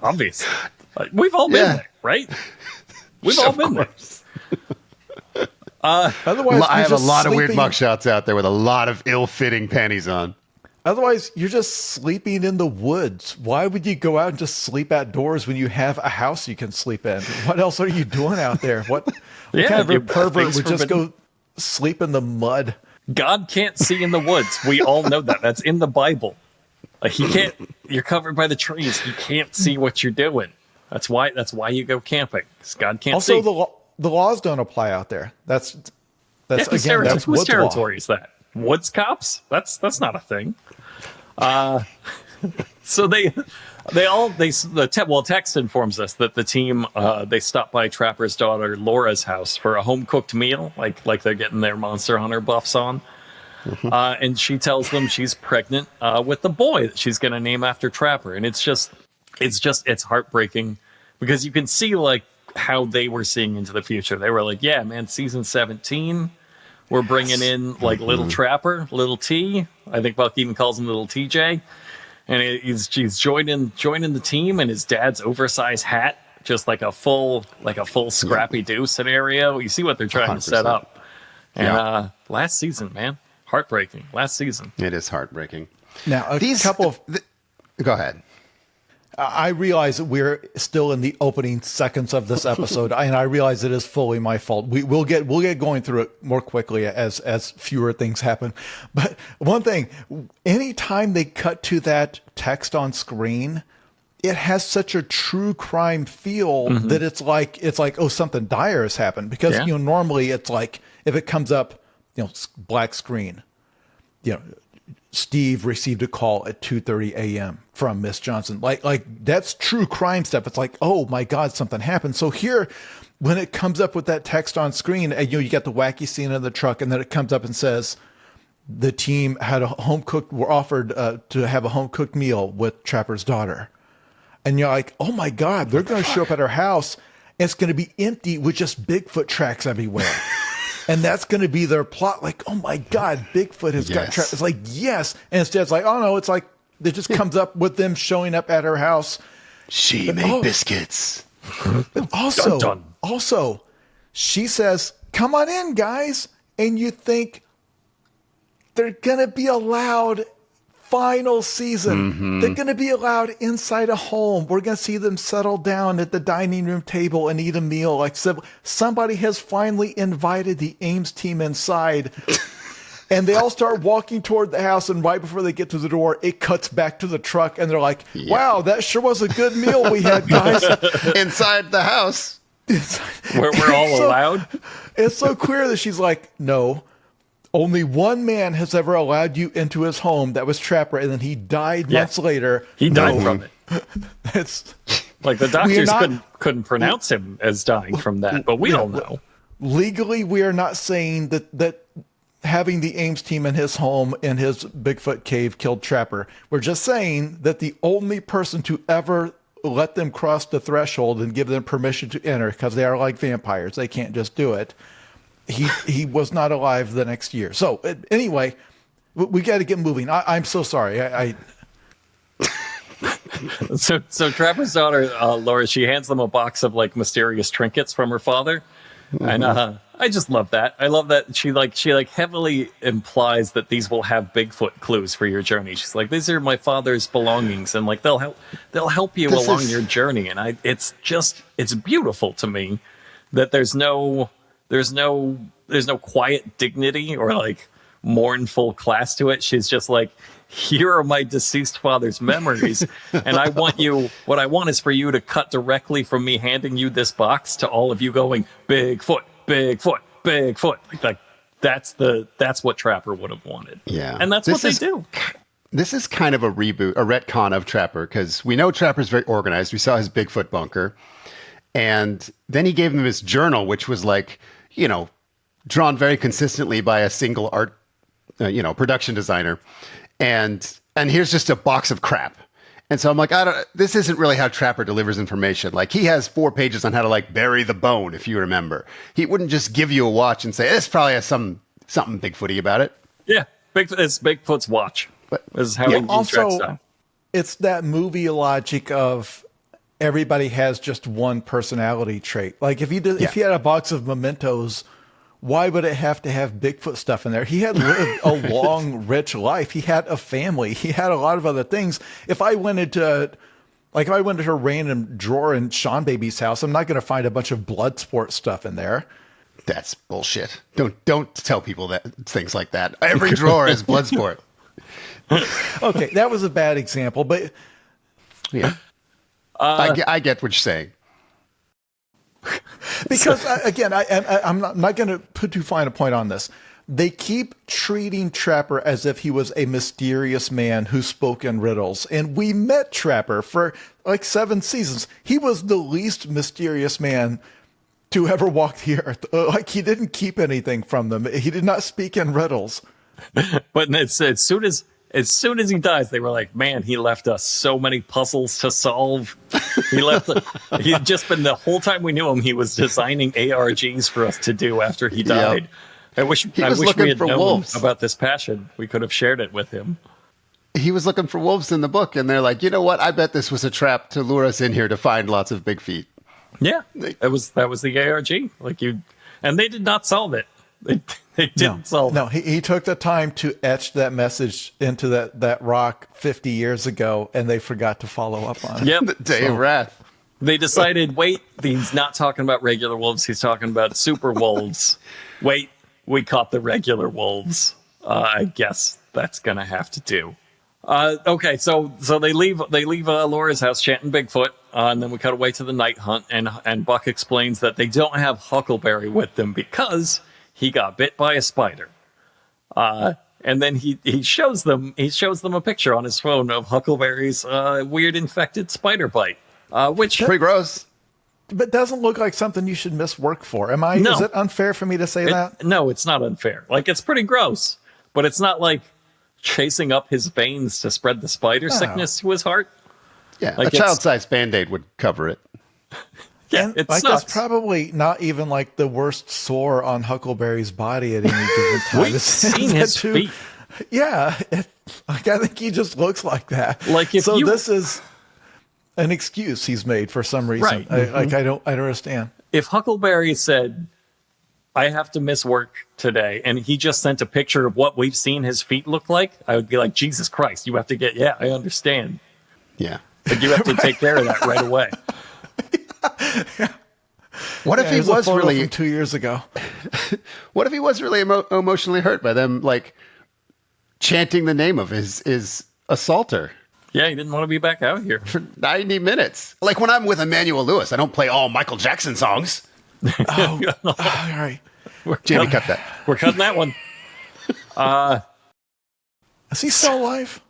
obviously. Like, we've all been there, right? We've all been there. Otherwise, I have a you're just lot of weird sleeping- mugshots out there with a lot of ill-fitting panties on. Otherwise, you're just sleeping in the woods. Why would you go out and just sleep outdoors when you have a house you can sleep in? What else are you doing out there? What Yeah, kind of a you- pervert things would just forbidden. go sleep in the mud? God can't see in the woods. We all know that. That's in the Bible. Like, he can't. You're covered by the trees. He can't see what you're doing. That's why you go camping. 'Cause God can't Also, see. the laws don't apply out there. That's Whose again, that's whose woods law. territory is that? Woods cops? That's not a thing. So they, Text informs us that the team they stopped by Trapper's daughter Laura's house for a home cooked meal, like they're getting their Monster Hunter buffs on. And she tells them she's pregnant with the boy that she's going to name after Trapper, and it's heartbreaking because you can see like how they were seeing into the future. They were like, yeah, man, season 17, we're bringing in like little Trapper, little T. I think Buck even calls him little TJ. And he's joining the team, and his dad's oversized hat, just like a full Scrappy Doo scenario. You see what they're trying 100%. To set up. And last season, man, heartbreaking. Last season, it is heartbreaking. Now, go ahead. I realize that we're still in the opening seconds of this episode, and I realize it is fully my fault. We'll get going through it more quickly as fewer things happen. But one thing, anytime they cut to that text on screen, it has such a true crime feel that it's like, oh, something dire has happened. Because normally it's like if it comes up, black screen, Steve received a call at 2:30 a.m. from Miss Johnson. Like that's true crime stuff. It's like, oh my God, something happened. So here, when it comes up with that text on screen, you get the wacky scene in the truck, and then it comes up and says the team had were offered to have a home cooked meal with Trapper's daughter. And you're like, oh my God, they're going to show up at her house, and it's going to be empty with just Bigfoot tracks everywhere. And that's going to be their plot. Like, oh my God, Bigfoot has got traps. It's like, yes. And instead it's like, oh no, it's like, it just comes up with them showing up at her house. She made biscuits. But also, dun, dun. also, she says, come on in, guys. And you think they're going to be allowed final season. They're going to be allowed inside a home. We're going to see them settle down at the dining room table and eat a meal. Like somebody has finally invited the Ames team inside, and they all start walking toward the house. And right before they get to the door, it cuts back to the truck, and they're like, "Wow, that sure was a good meal we had, guys." Inside the house, we're all allowed. It's so clear that she's like, "No. Only one man has ever allowed you into his home. That was Trapper, and then he died months later. He died from it. It's like the doctors couldn't pronounce him as dying from that, but we don't know. Legally, we are not saying that having the Ames team in his home in his Bigfoot cave killed Trapper. We're just saying that the only person to ever let them cross the threshold and give them permission to enter, because they are like vampires, they can't just do it. He was not alive the next year. So anyway, we got to get moving. I'm so sorry. So Trapper's daughter, Laura, she hands them a box of like mysterious trinkets from her father. And I just love that. I love that she heavily implies that these will have Bigfoot clues for your journey. She's like, these are my father's belongings, and like they'll help you along your journey. And it's beautiful to me that there's no quiet dignity or like mournful class to it. She's just like, here are my deceased father's memories. And what I want is for you to cut directly from me handing you this box to all of you going, Bigfoot, Bigfoot, Bigfoot. Like that's what Trapper would have wanted. Yeah. And that's what they do. This is kind of a reboot, a retcon of Trapper, because we know Trapper's very organized. We saw his Bigfoot bunker. And then he gave them his journal, which was like, drawn very consistently by a single art, production designer. And here's just a box of crap. And so I'm like, this isn't really how Trapper delivers information. Like, he has 4 pages on how to like bury the bone, if you remember. He wouldn't just give you a watch and say, this probably has something Bigfooty about it. Yeah. It's Bigfoot's watch. But this is how he tracks stuff. It's that movie logic of everybody has just one personality trait. Like if you had a box of mementos, why would it have to have Bigfoot stuff in there? He had lived a long, rich life. He had a family. He had a lot of other things. If I went into a random drawer in Seanbaby's house, I'm not going to find a bunch of blood sport stuff in there. That's bullshit. Don't tell people that things like that. Every drawer is blood sport. Okay, that was a bad example, but yeah. I get what you're saying. Because again, I'm not going to put too fine a point on this, they keep treating Trapper as if he was a mysterious man who spoke in riddles. And we met Trapper for like 7 seasons. He was the least mysterious man to ever walk the earth. Like, he didn't keep anything from them. He did not speak in riddles. But as soon as he dies, they were like, man, he left us so many puzzles to solve. He'd just been, the whole time we knew him, he was designing ARGs for us to do after he died. Yep. I wish we had known wolves about this passion. We could have shared it with him. He was looking for wolves in the book, and they're like, you know what? I bet this was a trap to lure us in here to find lots of big feet. Yeah, that was the ARG. And they did not solve it. They didn't solve it. No, he took the time to etch that message into that rock 50 years ago, and they forgot to follow up on it. Yep. The Day of Wrath. They decided, wait, he's not talking about regular wolves. He's talking about super wolves. Wait, we caught the regular wolves. I guess that's going to have to do. Okay, so they leave Laura's house chanting Bigfoot, and then we cut away to the night hunt, and Buck explains that they don't have Huckleberry with them because he got bit by a spider. And then he shows them a picture on his phone of Huckleberry's weird infected spider bite, which Pretty gross. But doesn't look like something you should miss work for. No. Is it unfair for me to say that? No, it's not unfair. Like, it's pretty gross, but it's not like chasing up his veins to spread the spider sickness to his heart. Yeah, like, a child-sized Band-Aid would cover it. Yeah, it like, sucks. that's probably not even like the worst sore on Huckleberry's body at any given time. We've seen his feet. Yeah, I think he just looks like that. Like, if this is an excuse he's made for some reason. Right. I don't understand. If Huckleberry said, I have to miss work today, and he just sent a picture of what we've seen his feet look like, I would be like, Jesus Christ, you have to I understand. Yeah. But you have to take care of that right away. What if he was really from 2 years ago? What if he was really emotionally hurt by them, like, chanting the name of his assaulter Yeah, he didn't want to be back out here. for 90 minutes? Like, when I'm with Emmanuel Lewis, I don't play all Michael Jackson songs. All right. Jamie, cut that. We're cutting that one. Is he still alive?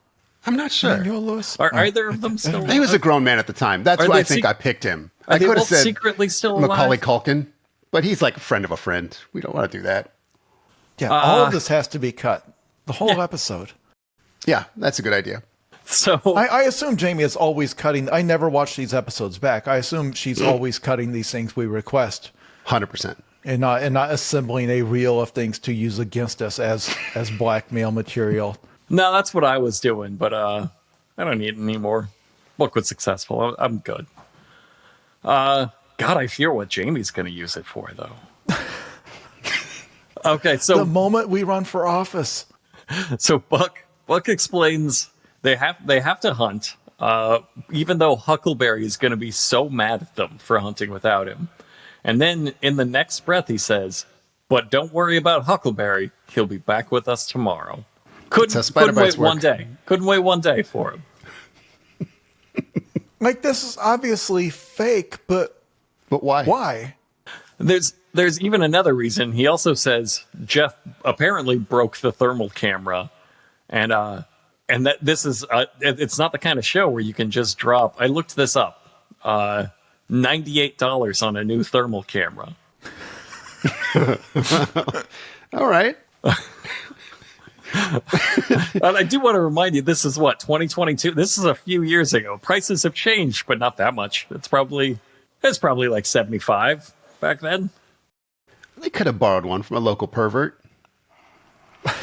I'm not sure. Emmanuel Lewis? Are either of them still alive? He was a grown man at the time. That's Are why they I think I picked him. Are I they could have both said secretly still alive? Macaulay Culkin, but he's like a friend of a friend. We don't want to do that. Yeah, all of this has to be cut. The whole episode. Yeah, that's a good idea. So I assume Jamie is always cutting. I never watch these episodes back. I assume she's always cutting these things we request 100%. and not assembling a reel of things to use against us as blackmail material. no, that's what I was doing, but I don't need it anymore. Book was successful. I'm good. God, I fear what Jamie's going to use it for, though. Okay, so The moment we run for office. So Buck explains they have to hunt, even though Huckleberry is going to be so mad at them for hunting without him. And then in the next breath he says, "But don't worry about Huckleberry. He'll be back with us tomorrow." Couldn't wait one day. Couldn't wait one day for him. Like, this is obviously fake, but why? why? There's even another reason. He also says Jeff apparently broke the thermal camera, and that this is it's not the kind of show where you can just drop. I looked this up. $98 on a new thermal camera. All right. And I do want to remind you, this is 2022. This is a few years ago. Prices have changed, but not that much. It's probably like 75 back then. They could have borrowed one from a local pervert.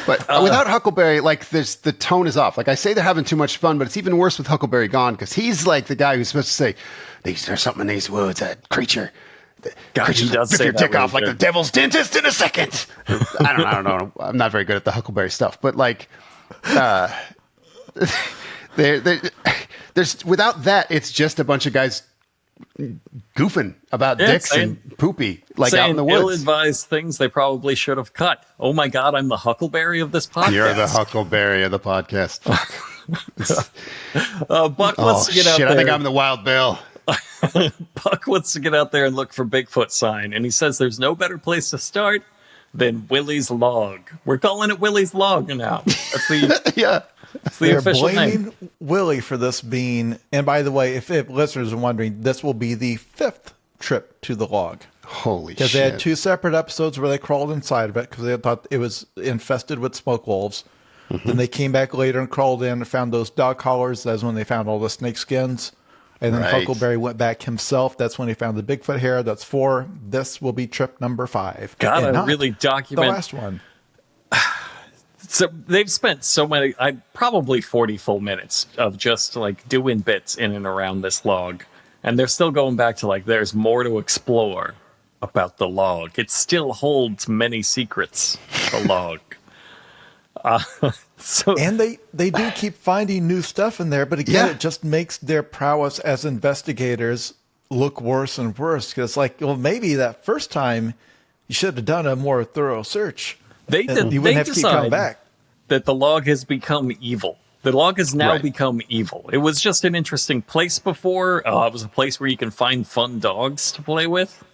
But without Huckleberry, like, the tone is off. Like, I say they're having too much fun, but it's even worse with Huckleberry gone, because he's like the guy who's supposed to say, there's something in these woods, a creature. God, he does rip say your that dick really off like the good. devil's dentist in a second. I don't know. I'm not very good at the Huckleberry stuff, but like, there's without that, it's just a bunch of guys goofing about dicks and poopy, like out in the woods. Ill-advised things they probably should have cut. Oh my God, I'm the Huckleberry of this podcast. You're the Huckleberry of the podcast. Fuck. Buck wants to get out there. I think I'm the Wild Bill. Buck wants to get out there and look for Bigfoot sign, and he says there's no better place to start than Willie's log. We're calling it Willie's log now. That's the Yeah. that's the They're official blaming name. Willie for this being, and by the way, if listeners are wondering, this will be the 5th trip to the log. Holy shit. Because they had 2 separate episodes where they crawled inside of it because they thought it was infested with smoke wolves. Then they came back later and crawled in and found those dog collars. That's when they found all the snake skins. And then Right. Huckleberry went back himself. That's when he found the Bigfoot hair. That's 4. This will be trip number 5. Gotta And not really the document. last one. So they've spent so many, probably 40 full minutes of just like doing bits in and around this log. And they're still going back to like, there's more to explore about the log. It still holds many secrets, the log. So And they do keep finding new stuff in there, but again, Yeah. it just makes their prowess as investigators look worse and worse. Because, like, well, maybe that first time you should have done a more thorough search. they And did, you they wouldn't have to keep coming decide back. that the log has become evil. The log has now Right. become evil. It was just an interesting place before. It was a place where you can find fun dogs to play with.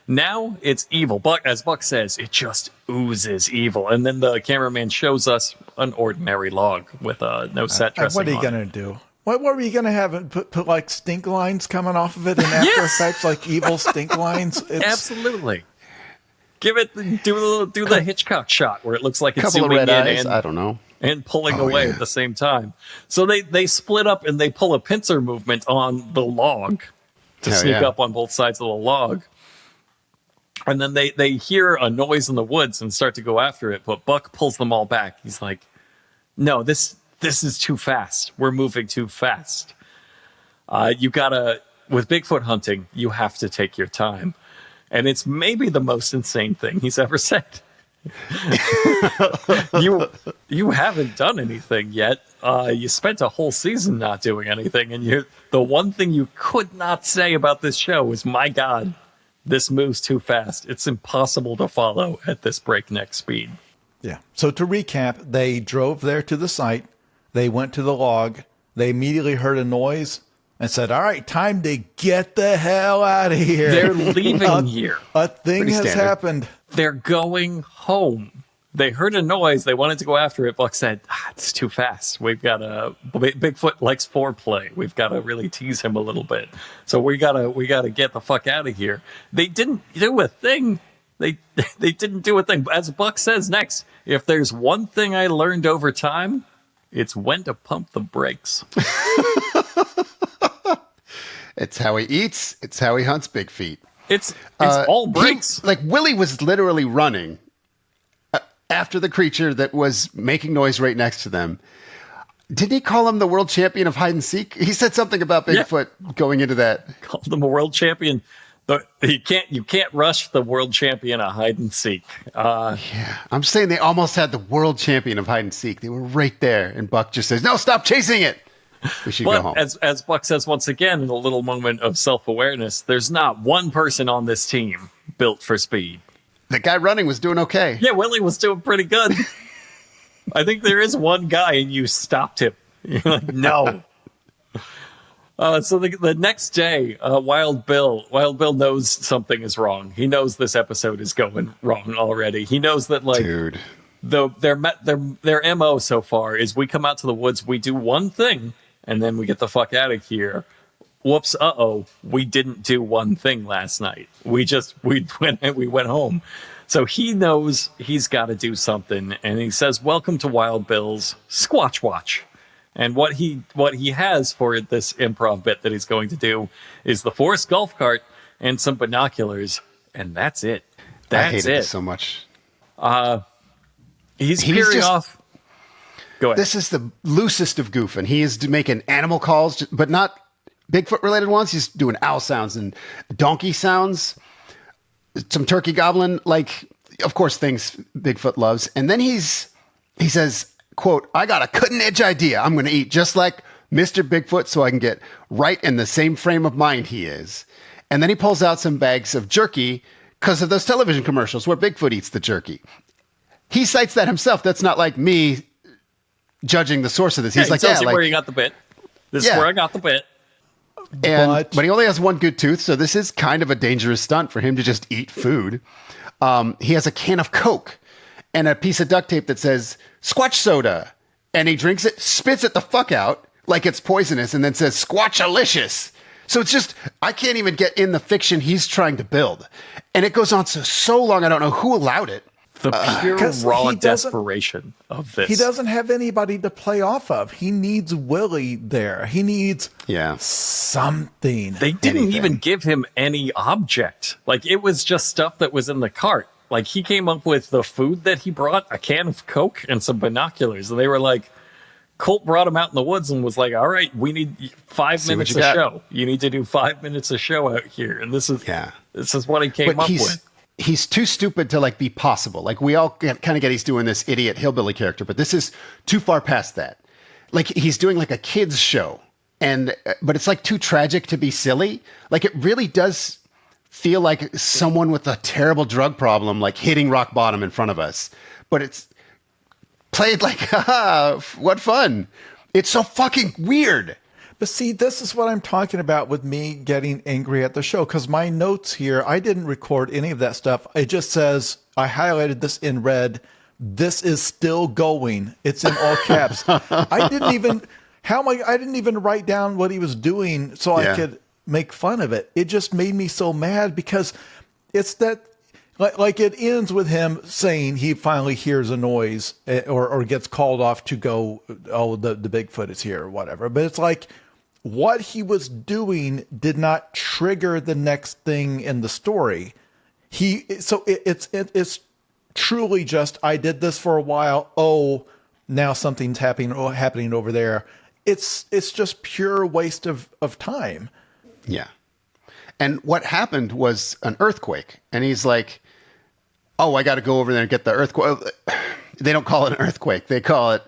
Now it's evil. As Buck says, it just oozes evil. And then the cameraman shows us an ordinary log with no set dressing What are you on going it. to do? What were you going to have? It put like stink lines coming off of it in After Yes! Effects, like evil stink lines? Absolutely. Give it, do the Hitchcock shot where it looks like it's Couple of zooming red in eyes. I don't know. and pulling Oh, away yeah. at the same time. So they split up and they pull a pincer movement on the log to Hell sneak yeah. up on both sides of the log. And then they hear a noise in the woods and start to go after it, but Buck pulls them all back. He's like, "No, this is too fast. We're moving too fast. You gotta, with Bigfoot hunting, you have to take your time." And it's maybe the most insane thing he's ever said. you haven't done anything yet. You spent a whole season not doing anything, and the one thing you could not say about this show is, "My God, this moves too fast. It's impossible to follow at this breakneck speed." Yeah. So to recap, they drove there to the site. They went to the log. They immediately heard a noise and said, "All right, time to get the hell out of here." They're leaving here. A thing Pretty has standard. happened. They're going home. They heard a noise. They wanted to go after it. Buck said, "It's too fast. We've got to. Bigfoot likes foreplay. We've got to really tease him a little bit. So we gotta get the fuck out of here." They didn't do a thing. They didn't do a thing. As Buck says next, if there's one thing I learned over time, it's when to pump the brakes. It's how he eats. It's how he hunts big feet. It's all brakes. Like Willie was literally running after the creature that was making noise right next to them. Didn't he call him the world champion of hide and seek? He said something about Bigfoot going into that. Called them a world champion. You can't rush the world champion of hide and seek. Yeah, I'm saying they almost had the world champion of hide and seek. They were right there, and Buck just says, "No, stop chasing it. We should go home." But as Buck says once again, in a little moment of self-awareness, there's not one person on this team built for speed. The guy running was doing okay. Yeah, Willie was doing pretty good. I think there is one guy, and you stopped him. You're like, no. So the next day, Wild Bill knows something is wrong. He knows this episode is going wrong already. He knows that, like, Dude. their MO so far is we come out to the woods, we do one thing, and then we get the fuck out of here. Whoops, we didn't do one thing last night. We went home. So he knows he's got to do something, and he says, "Welcome to Wild Bill's Squatch Watch." And what he has for this improv bit that he's going to do is the Forest golf cart and some binoculars, and that's it. I That's hated it. this so much. He's He's peering just- off. Go ahead. This is the loosest of goofing. He is making animal calls, but not Bigfoot related ones. He's doing owl sounds and donkey sounds, some turkey gobbling, like, of course, things Bigfoot loves. And then he says, quote, "I got a cutting edge idea. I'm going to eat just like Mr. Bigfoot so I can get right in the same frame of mind he is." And then he pulls out some bags of jerky because of those television commercials where Bigfoot eats the jerky. He cites that himself. That's not like me judging the source of this. He's he like, tells yeah, you like, where you got the bit. This is Yeah. where I got the bit. but he only has one good tooth, so this is kind of a dangerous stunt for him to just eat food. he has a can of Coke and a piece of duct tape that says Squatch soda. And he drinks it, spits it the fuck out like it's poisonous, and then says Squatchalicious. So it's just, I can't even get in the fiction he's trying to build. And it goes on so long, I don't know who allowed it. The pure raw desperation of this. He doesn't have anybody to play off of. He needs Willie there. He needs something. They didn't even give him any object. Like, it was just stuff that was in the cart. Like, he came up with the food that he brought, a can of Coke and some binoculars. And they were like, Colt brought him out in the woods and was like, all right, we need 5 minutes of show. You need to do 5 minutes of show out here. And this is what he came up with. He's too stupid to like be possible. Like, we all kind of get he's doing this idiot hillbilly character, but this is too far past that. Like, he's doing like a kid's show, but it's like too tragic to be silly. Like, it really does feel like someone with a terrible drug problem, like hitting rock bottom in front of us. But it's played like, haha, what fun. It's so fucking weird. But see, this is what I'm talking about with me getting angry at the show. Because my notes here, I didn't record any of that stuff. It just says, I highlighted this in red. This is still going. It's in all caps. I didn't even write down what he was doing so I could make fun of it. It just made me so mad because it's that, like it ends with him saying he finally hears a noise or gets called off to go, oh, the Bigfoot is here or whatever. But it's like what he was doing did not trigger the next thing in the story. It's truly just, I did this for a while. Oh, now something's happening over there. It's just pure waste of time. Yeah. And what happened was an earthquake. And he's like, oh, I got to go over there and get the earthquake. They don't call it an earthquake. They call it,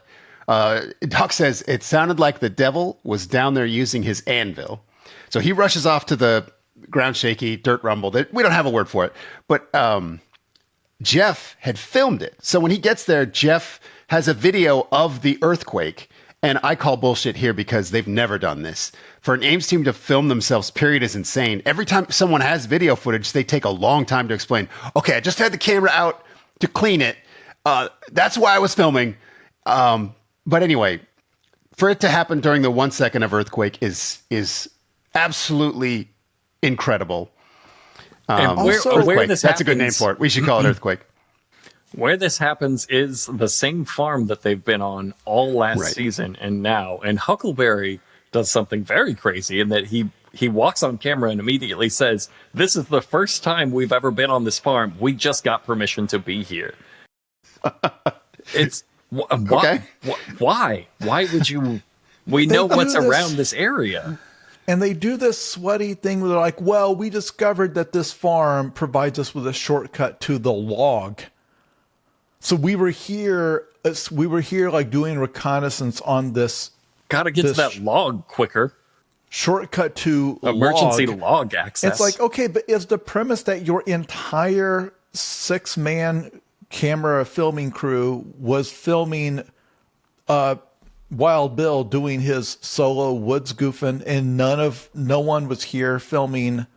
Doc says, it sounded like the devil was down there using his anvil. So he rushes off to the ground shaky, dirt rumble. We don't have a word for it. But Jeff had filmed it. So when he gets there, Jeff has a video of the earthquake. And I call bullshit here because they've never done this. For an Ames team to film themselves, period, is insane. Every time someone has video footage, they take a long time to explain, okay, I just had the camera out to clean it. That's why I was filming. But anyway, for it to happen during the 1 second of earthquake is absolutely incredible. And where this That's a good name for it. We should call it earthquake. Where this happens is the same farm that they've been on all last season and now. And Huckleberry does something very crazy in that he walks on camera and immediately says, this is the first time we've ever been on this farm. We just got permission to be here. It's why? Why would you? We know what's around this area. And they do this sweaty thing where they're like, well, we discovered that this farm provides us with a shortcut to the log. So we were here like doing reconnaissance on this. Got to get to that log quicker. Shortcut to emergency log access. It's like, okay, but is the premise that your entire 6-man camera filming crew was filming Wild Bill doing his solo woods goofing and no one was here filming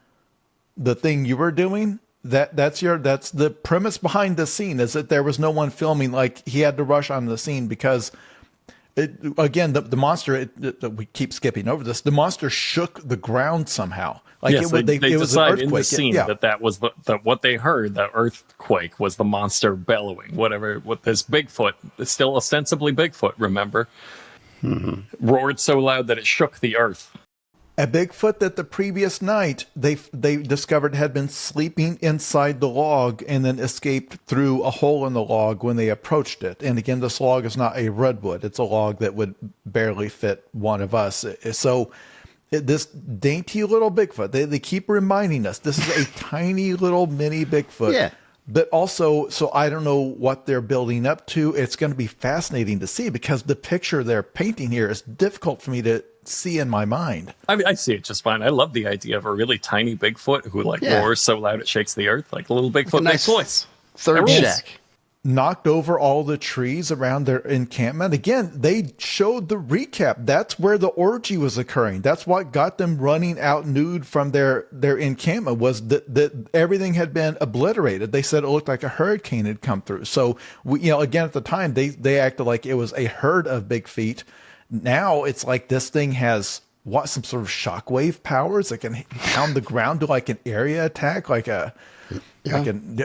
the thing you were doing? That's the premise behind the scene, is that there was no one filming. Like, he had to rush on the scene because the monster, we keep skipping over this. The monster shook the ground somehow. Like, yes, they decided in the scene that was what they heard. The earthquake was the monster bellowing. Whatever, with this Bigfoot, it's still ostensibly Bigfoot. Remember, roared so loud that it shook the earth. A Bigfoot that the previous night they discovered had been sleeping inside the log and then escaped through a hole in the log when they approached it. And again, this log is not a redwood. It's a log that would barely fit one of us. So this dainty little Bigfoot, they keep reminding us, this is a tiny little mini Bigfoot. Yeah. But also, so I don't know what they're building up to. It's going to be fascinating to see because the picture they're painting here is difficult for me to see in my mind. I mean, I see it just fine. I love the idea of a really tiny Bigfoot who roars so loud it shakes the earth, like a little Bigfoot. Like a nice voice. Third shack. knocked over all the trees around their encampment. Again, they showed the recap. That's where the orgy was occurring. That's what got them running out nude from their encampment, was that everything had been obliterated. They said it looked like a hurricane had come through. So, again, at the time, they acted like it was a herd of big feet. Now it's like this thing has some sort of shockwave powers that can pound the ground, do like an area attack, like an Elden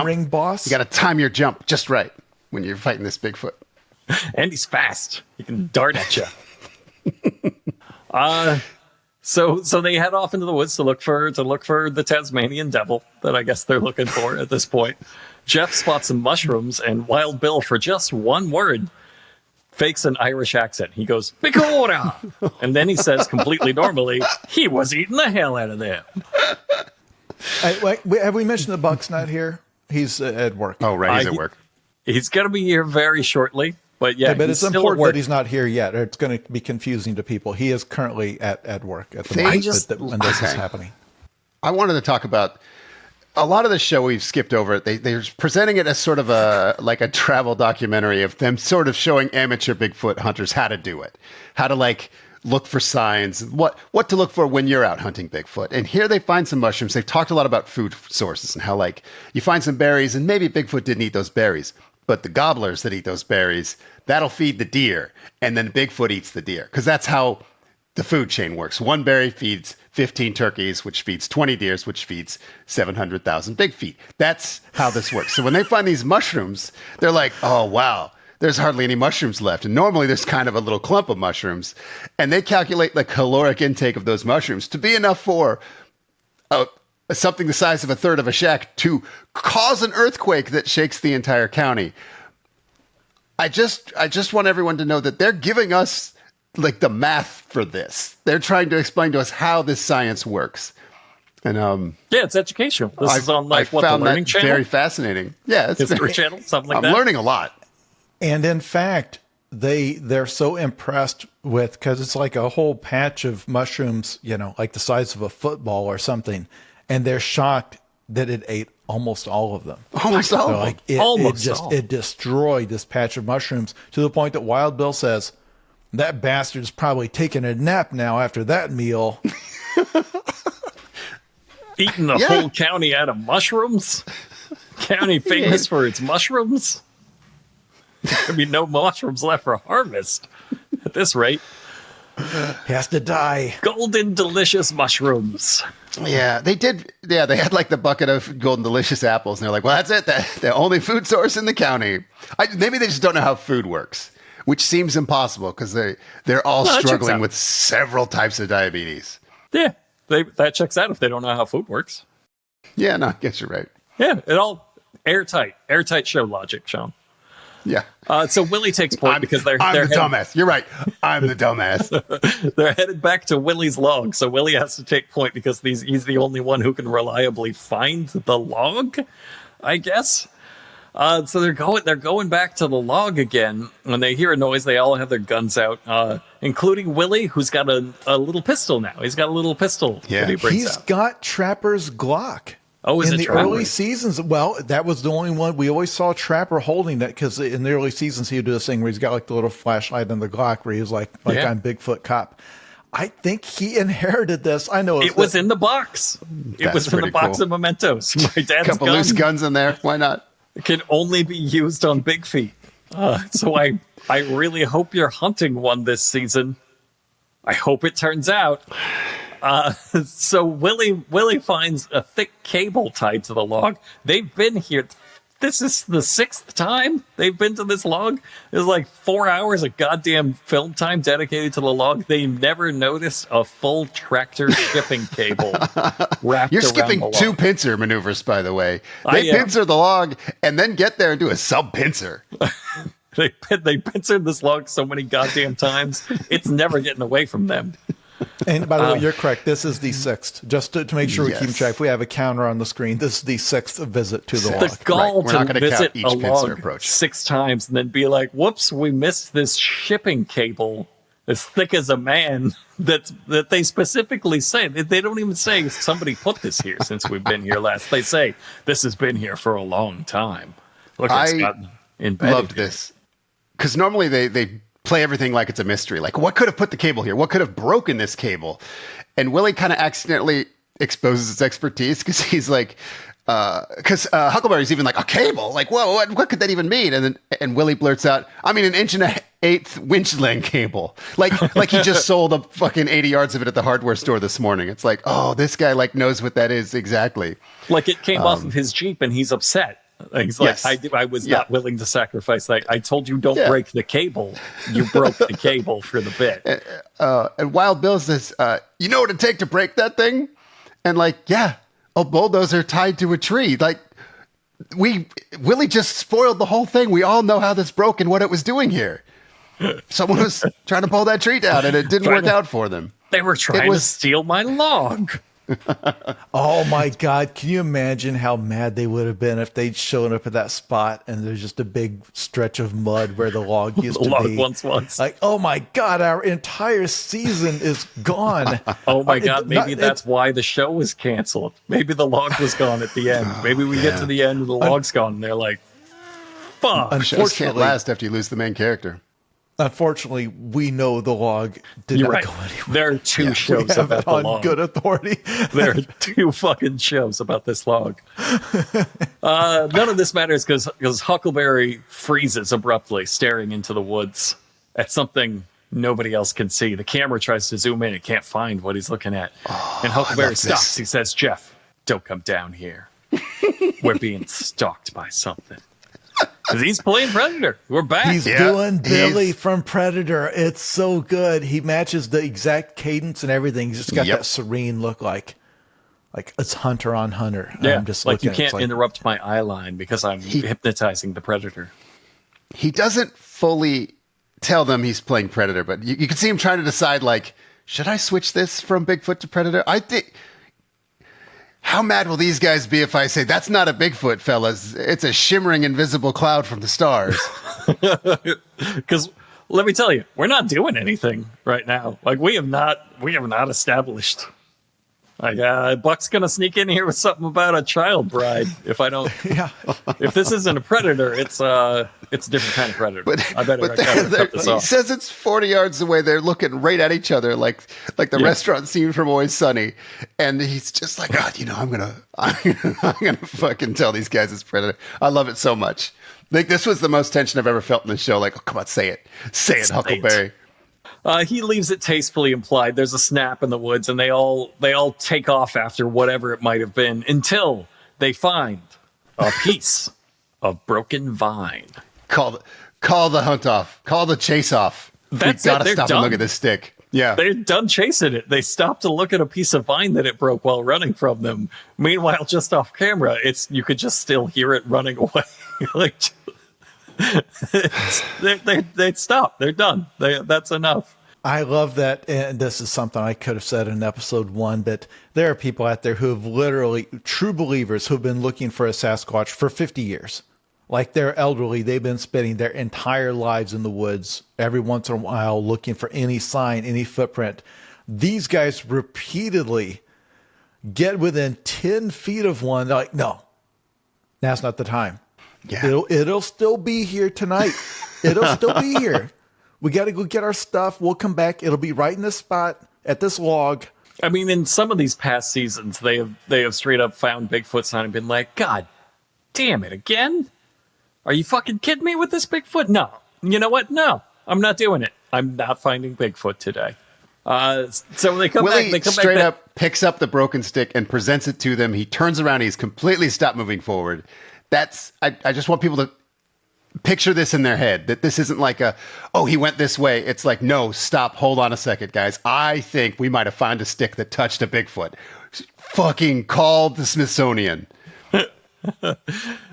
Ring boss. You got to time your jump just right when you're fighting this Bigfoot. And he's fast. He can dart at you. So they head off into the woods to look for the Tasmanian devil that I guess they're looking for at this point. Jeff spots some mushrooms, and Wild Bill, for just one word, fakes an Irish accent. He goes, "Bicora!" And then he says completely normally, "He was eating the hell out of them." Have we mentioned the Buck's not here? He's at work. Oh, right. He's at work. He's going to be here very shortly. But yeah, but it's important that he's not here yet, or it's going to be confusing to people. He is currently at work at the moment when this is happening. I wanted to talk about a lot of the show. We've skipped over it. They're presenting it as sort of a travel documentary of them sort of showing amateur Bigfoot hunters how to do it, how to look for signs, what to look for when you're out hunting Bigfoot. And here they find some mushrooms. They've talked a lot about food sources and how you find some berries, and maybe Bigfoot didn't eat those berries, but the gobblers that eat those berries, that'll feed the deer, and then Bigfoot eats the deer, because that's how the food chain works. One berry feeds 15 turkeys, which feeds 20 deers, which feeds 700,000 big feet. That's how this works. So when they find these mushrooms, they're like, oh, wow, there's hardly any mushrooms left. And normally there's kind of a little clump of mushrooms. And they calculate the caloric intake of those mushrooms to be enough for something the size of a third of a shack to cause an earthquake that shakes the entire county. I just want everyone to know that they're giving us the math for this. They're trying to explain to us how this science works. And yeah, it's educational. This is on I the found Learning that Channel? very fascinating. Yeah, it's History Channel, something like that. I'm learning a lot. And in fact, they're so impressed with, because it's like a whole patch of mushrooms, like the size of a football or something, and they're shocked that it ate almost all of them. Almost all of them. It destroyed this patch of mushrooms to the point that Wild Bill says, that bastard's probably taking a nap now after that meal. Eating the whole county out of mushrooms? County famous for its mushrooms? There'll be no mushrooms left for harvest at this rate. Has to die. Golden delicious mushrooms. Yeah, they did. Yeah, they had the bucket of golden delicious apples, and they're like, well, that's it. The only food source in the county. Maybe they just don't know how food works, which seems impossible because they're all struggling with several types of diabetes. Yeah, that checks out if they don't know how food works. Yeah, no, I guess you're right. Yeah, it all airtight show logic, Sean. Yeah. So Willie takes point because they're the dumbass. You're right. I'm the dumbass. They're headed back to Willie's log, so Willie has to take point because he's the only one who can reliably find the log, I guess. So they're going back to the log again. When they hear a noise, they all have their guns out, including Willie, who's got a little pistol now. He's got a little pistol. Yeah, that he brings he's out. got Trapper's Glock. Oh, is in it the Trapper? early seasons? Well, that was the only one we always saw Trapper holding that, because in the early seasons he would do this thing where he's got the little flashlight on the Glock where he was like I'm Bigfoot cop. I think he inherited this. I know it was in the box. It was in the box of mementos. My dad's couple gun loose guns in there. Why not? can only be used on big feet. So I really hope you're hunting one this season. I hope it turns out. So Willie finds a thick cable tied to the log. They've been here. This is the 6th time they've been to this log. There's 4 hours of goddamn film time dedicated to the log. They never noticed a full tractor shipping cable wrapped You're around skipping the log. 2 pincer maneuvers, by the way. They pincer the log and then get there and do a sub pincer. They pincered this log so many goddamn times. It's never getting away from them. And by the way, you're correct. This is the 6th. Just to make sure we keep Yes. track. If we have a counter on the screen, this is the 6th visit to the log. The gall We're not to gonna count visit each a pincer log approach. 6 times and then be like, whoops, we missed this shipping cable as thick as a man that they specifically say. They don't even say somebody put this here since we've been here last. They say this has been here for a long time. Look, it's got embedded. Loved this. Because normally they play everything like it's a mystery. Like, what could have put the cable here? What could have broken this cable? And Willie kind of accidentally exposes his expertise because he's like, because Huckleberry's even like, a cable? Like, whoa, what could that even mean? And Willie blurts out, I mean, an 1.125" winch length cable. Like he just sold a fucking 80 yards of it at the hardware store this morning. It's like, oh, this guy like knows what that is exactly. Like it came off of his Jeep and he's upset. He's like, Yes. I was not willing to sacrifice that. I told you don't break the cable. You broke the cable for the bit. And Wild Bill says, you know what it'd take to break that thing? And like, yeah, a bulldozer tied to a tree. Like, Willie just spoiled the whole thing. We all know how this broke and what it was doing here. Someone was trying to pull that tree down and it didn't work out for them. They were trying to steal my log. Oh my God. Can you imagine how mad they would have been if they'd shown up at that spot and there's just a big stretch of mud where the log used to be? once was. Like, oh my God, our entire season is gone. Oh my God, maybe that's why the show was canceled. Maybe the log was gone at the end. Maybe we get to the end and the log's gone and they're like, fuck. Shows can't last after you lose the main character. Unfortunately, we know the log did You're not right. go anywhere. There are two shows Have about it the on log. good authority. There are two fucking shows about this log. None of this matters because Huckleberry freezes abruptly, staring into the woods at something nobody else can see. The camera tries to zoom in. It can't find what he's looking at. And Huckleberry stops. He says, Jeff, don't come down here. We're being stalked by something. Because he's playing Predator. We're back. He's doing Billy from Predator. It's so good. He matches the exact cadence and everything. He's just got that serene look like it's Hunter on Hunter. Yeah, I'm just like you looking, can't interrupt my eye line because I'm hypnotizing the Predator. He doesn't fully tell them he's playing Predator, but you can see him trying to decide, like, should I switch this from Bigfoot to Predator? I think... How mad will these guys be if I say, that's not a Bigfoot, fellas. It's a shimmering invisible cloud from the stars. Because let me tell you, we're not doing anything right now. Like we have not established. Like Buck's gonna sneak in here with something about a child bride. If I don't, if this isn't a predator, it's a different kind of predator. I better cut this off. He says it's 40 yards away. They're looking right at each other, like the restaurant scene from Always Sunny, and he's just like, God, I'm gonna fucking tell these guys it's predator. I love it so much. Like this was the most tension I've ever felt in the show. Like, oh, come on, say it, Huckleberry. He leaves it tastefully implied. There's a snap in the woods, and they all take off after whatever it might have been until they find a piece of broken vine. Call the hunt off. Call the chase off. That's we gotta it. stop and look at this stick. Yeah, they're done chasing it. They stopped to look at a piece of vine that it broke while running from them. Meanwhile, just off camera, you could just still hear it running away. Like. They stopped. They're done. That's enough. I love that, and this is something I could have said in episode 1, but there are people out there who have literally, true believers, who've been looking for a Sasquatch for 50 years. Like they're elderly, they've been spending their entire lives in the woods, every once in a while looking for any sign, any footprint. These guys repeatedly get within 10 feet of one. They're like, no, now's not the time. Yeah. It'll still be here tonight. It'll still be here. We got to go get our stuff. We'll come back. It'll be right in this spot at this log. I mean, in some of these past seasons, they have straight up found Bigfoot sign and been like, God damn it, again? Are you fucking kidding me with this Bigfoot? No. You know what? No, I'm not doing it. I'm not finding Bigfoot today. So they come Willie back. They come straight back, up picks up the broken stick and presents it to them. He turns around. He's completely stopped moving forward. I just want people to picture this in their head, that this isn't like he went this way. It's like, no, stop, hold on a second, guys. I think we might have found a stick that touched a Bigfoot. Fucking call the Smithsonian.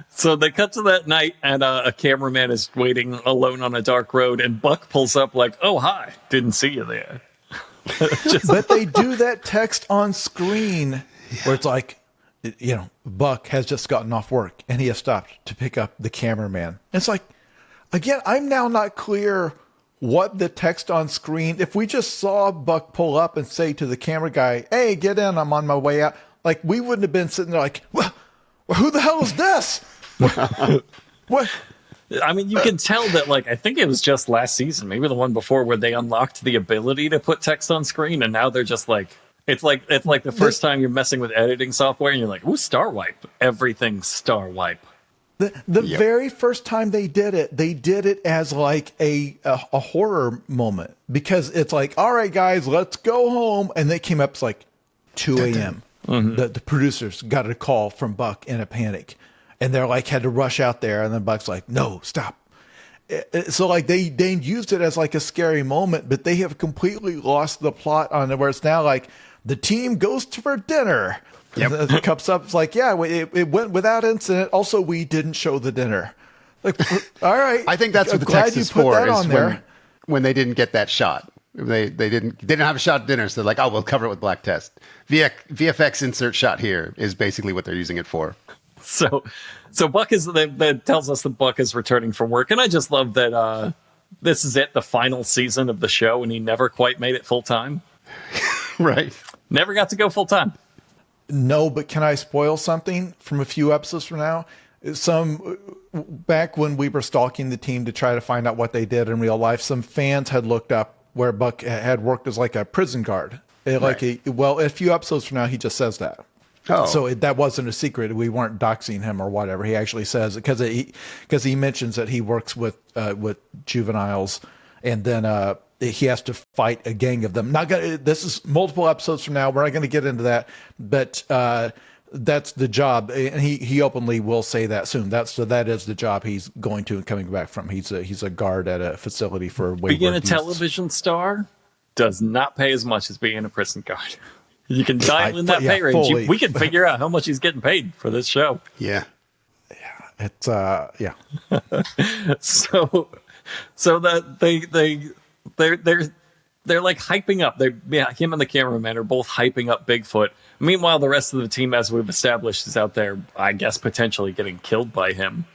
So they cut to that night, and a cameraman is waiting alone on a dark road, and Buck pulls up like, oh, hi, didn't see you there. But they do that text on screen where it's like, Buck has just gotten off work and he has stopped to pick up the cameraman. It's like, again, I'm now not clear what the text on screen, if we just saw Buck pull up and say to the camera guy, hey, get in, I'm on my way out. Like, we wouldn't have been sitting there like, well, who the hell is this? What? I mean, you can tell that, like, I think it was just last season, maybe the one before, where they unlocked the ability to put text on screen, and now they're just like, it's like the first time you're messing with editing software, and you're like, ooh, star wipe. Everything's star wipe. The very first time they did it as like a horror moment, because it's like, all right, guys, let's go home. And they came up, it's like 2 a.m. The producers got a call from Buck in a panic, and they're like, had to rush out there. And then Buck's like, no, stop. So like they used it as like a scary moment, but they have completely lost the plot on it, where it's now like the team goes for dinner. Yep. The cups up. It's like, yeah, it went without incident. Also, we didn't show the dinner. Like, all right. I think that's what the text is for. Is when they didn't get that shot. They didn't have a shot at dinner, so they're like, oh, we'll cover it with black test. VFX insert shot here is basically what they're using it for. So Buck that tells us that Buck is returning from work, and I just love that this is the final season of the show, and he never quite made it full time. Right. Never got to go full time. No, but can I spoil something from a few episodes from now? Back when we were stalking the team to try to find out what they did in real life, some fans had looked up where Buck had worked as like a prison guard. A few episodes from now, he just says that. Oh. So that wasn't a secret. We weren't doxing him or whatever. He actually says it because he mentions that he works with juveniles, and then he has to fight a gang of them. This is multiple episodes from now. We're not going to get into that, but that's the job, and he openly will say that soon. That is the job he's going to and coming back from. He's a guard at a facility for being a television star does not pay as much as being a prison guard. You can dial in that pay range. We can figure out how much he's getting paid for this show. Yeah. It's yeah. So that they're like hyping up. Him and the cameraman are both hyping up Bigfoot. Meanwhile, the rest of the team, as we've established, is out there, I guess, potentially getting killed by him.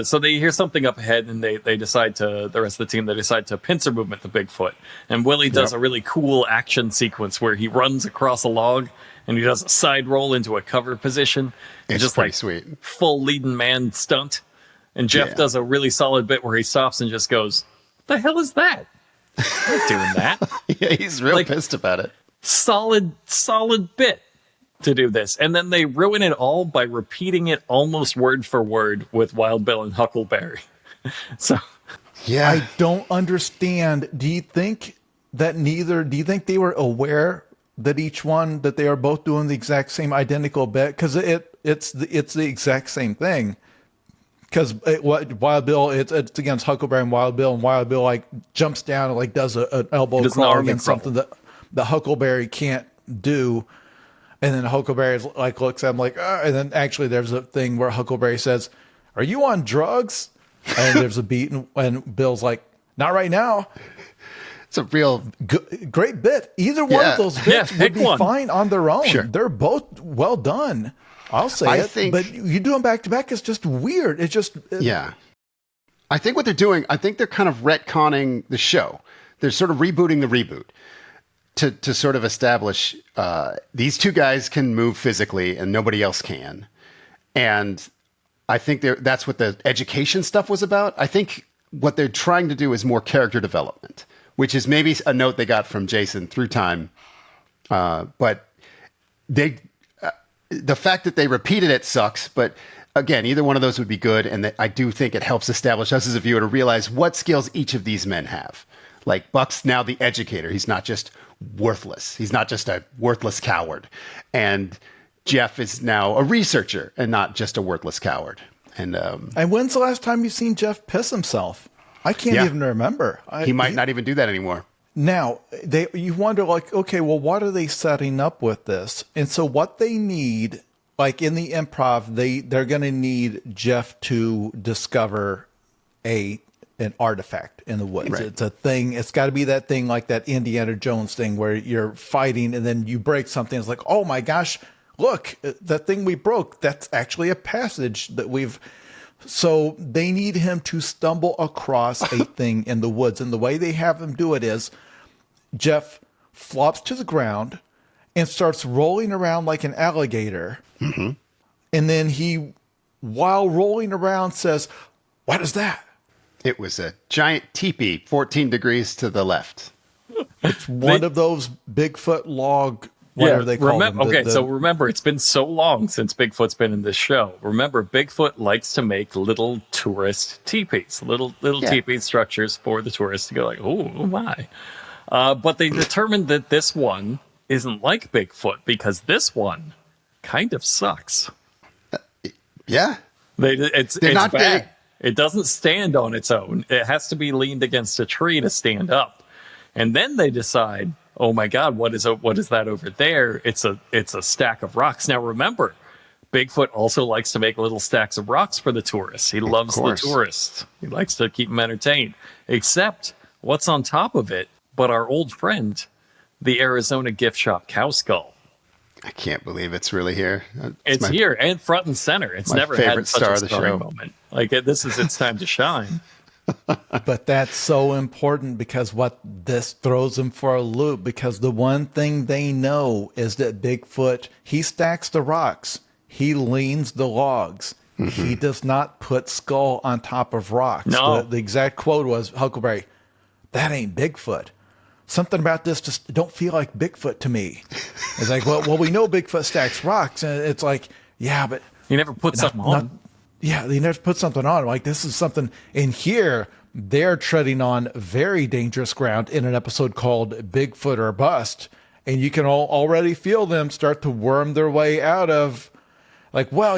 So they hear something up ahead, and the rest of the team decide to pincer movement the Bigfoot. And Willie does a really cool action sequence where he runs across a log, and he does a side roll into a cover position. It's just like sweet, full leading man stunt. And Jeff does a really solid bit where he stops and just goes, "The hell is that? I'm not doing that." Yeah, he's real pissed about it. Solid bit to do this. And then they ruin it all by repeating it almost word for word with Wild Bill and Huckleberry. So, yeah. I don't understand. Do you think they were aware that that they are both doing the exact same identical bit? Because it's the exact same thing. Because Wild Bill, it's against Huckleberry and Wild Bill like jumps down and like does an elbow crawl against something that Huckleberry can't do. And then Huckleberry like looks at him like, and then actually there's a thing where Huckleberry says, "Are you on drugs?" And there's a beat, and Bill's like, "Not right now." It's a real great bit. Either one of those bits would be fine on their own. Sure. They're both well done. I'll say but you do them back to back. It's just weird. It's just yeah. I think what they're doing, I think they're kind of retconning the show. They're sort of rebooting the reboot to sort of establish these two guys can move physically and nobody else can. And I think that's what the education stuff was about. I think what they're trying to do is more character development, which is maybe a note they got from Jason through time. But the fact that they repeated it sucks. But again, either one of those would be good. And I do think it helps establish us as a viewer to realize what skills each of these men have. Like Buck's now the educator. He's not just worthless. He's not just a worthless coward. And Jeff is now a researcher and not just a worthless coward. And when's the last time you've seen Jeff piss himself? I can't even remember. He might not even do that anymore. Now, you wonder, like, okay, well, what are they setting up with this? And so what they need, like in the improv, they're going to need Jeff to discover an artifact in the woods. Right. It's a thing. It's got to be that thing like that Indiana Jones thing where you're fighting and then you break something. It's like, oh my gosh, look, that thing we broke, that's actually a passage that we've... So they need him to stumble across a thing in the woods. And the way they have him do it is Jeff flops to the ground and starts rolling around like an alligator. Mm-hmm. And then he while rolling around says, "What is that?" It was a giant teepee 14 degrees to the left. It's one of those Bigfoot log, whatever they call them. So remember, it's been so long since Bigfoot's been in this show. Remember, Bigfoot likes to make little tourist teepees, little teepee structures for the tourists to go like, oh my. But they determined that this one isn't like Bigfoot because this one kind of sucks. Yeah. It's not bad. big. It doesn't stand on its own. It has to be leaned against a tree to stand up. And then they decide, oh my God, what is that over there? It's a stack of rocks. Now remember, Bigfoot also likes to make little stacks of rocks for the tourists. He loves the tourists. He likes to keep them entertained. Except what's on top of it, but our old friend, the Arizona gift shop cow skull. I can't believe it's really here. It's here and front and center. It's never had such a starring moment. Like this is its time to shine. But that's so important because what this throws them for a loop, because the one thing they know is that Bigfoot, he stacks the rocks. He leans the logs. Mm-hmm. He does not put skull on top of rocks. No. The exact quote was, Huckleberry, that ain't Bigfoot. Something about this just don't feel like Bigfoot to me. It's like, well, we know Bigfoot stacks rocks. And it's like, yeah, but... He never put something on. Yeah, they never put something on. Like, this is something in here. They're treading on very dangerous ground in an episode called Bigfoot or Bust. And you can already feel them start to worm their way out of, like, well,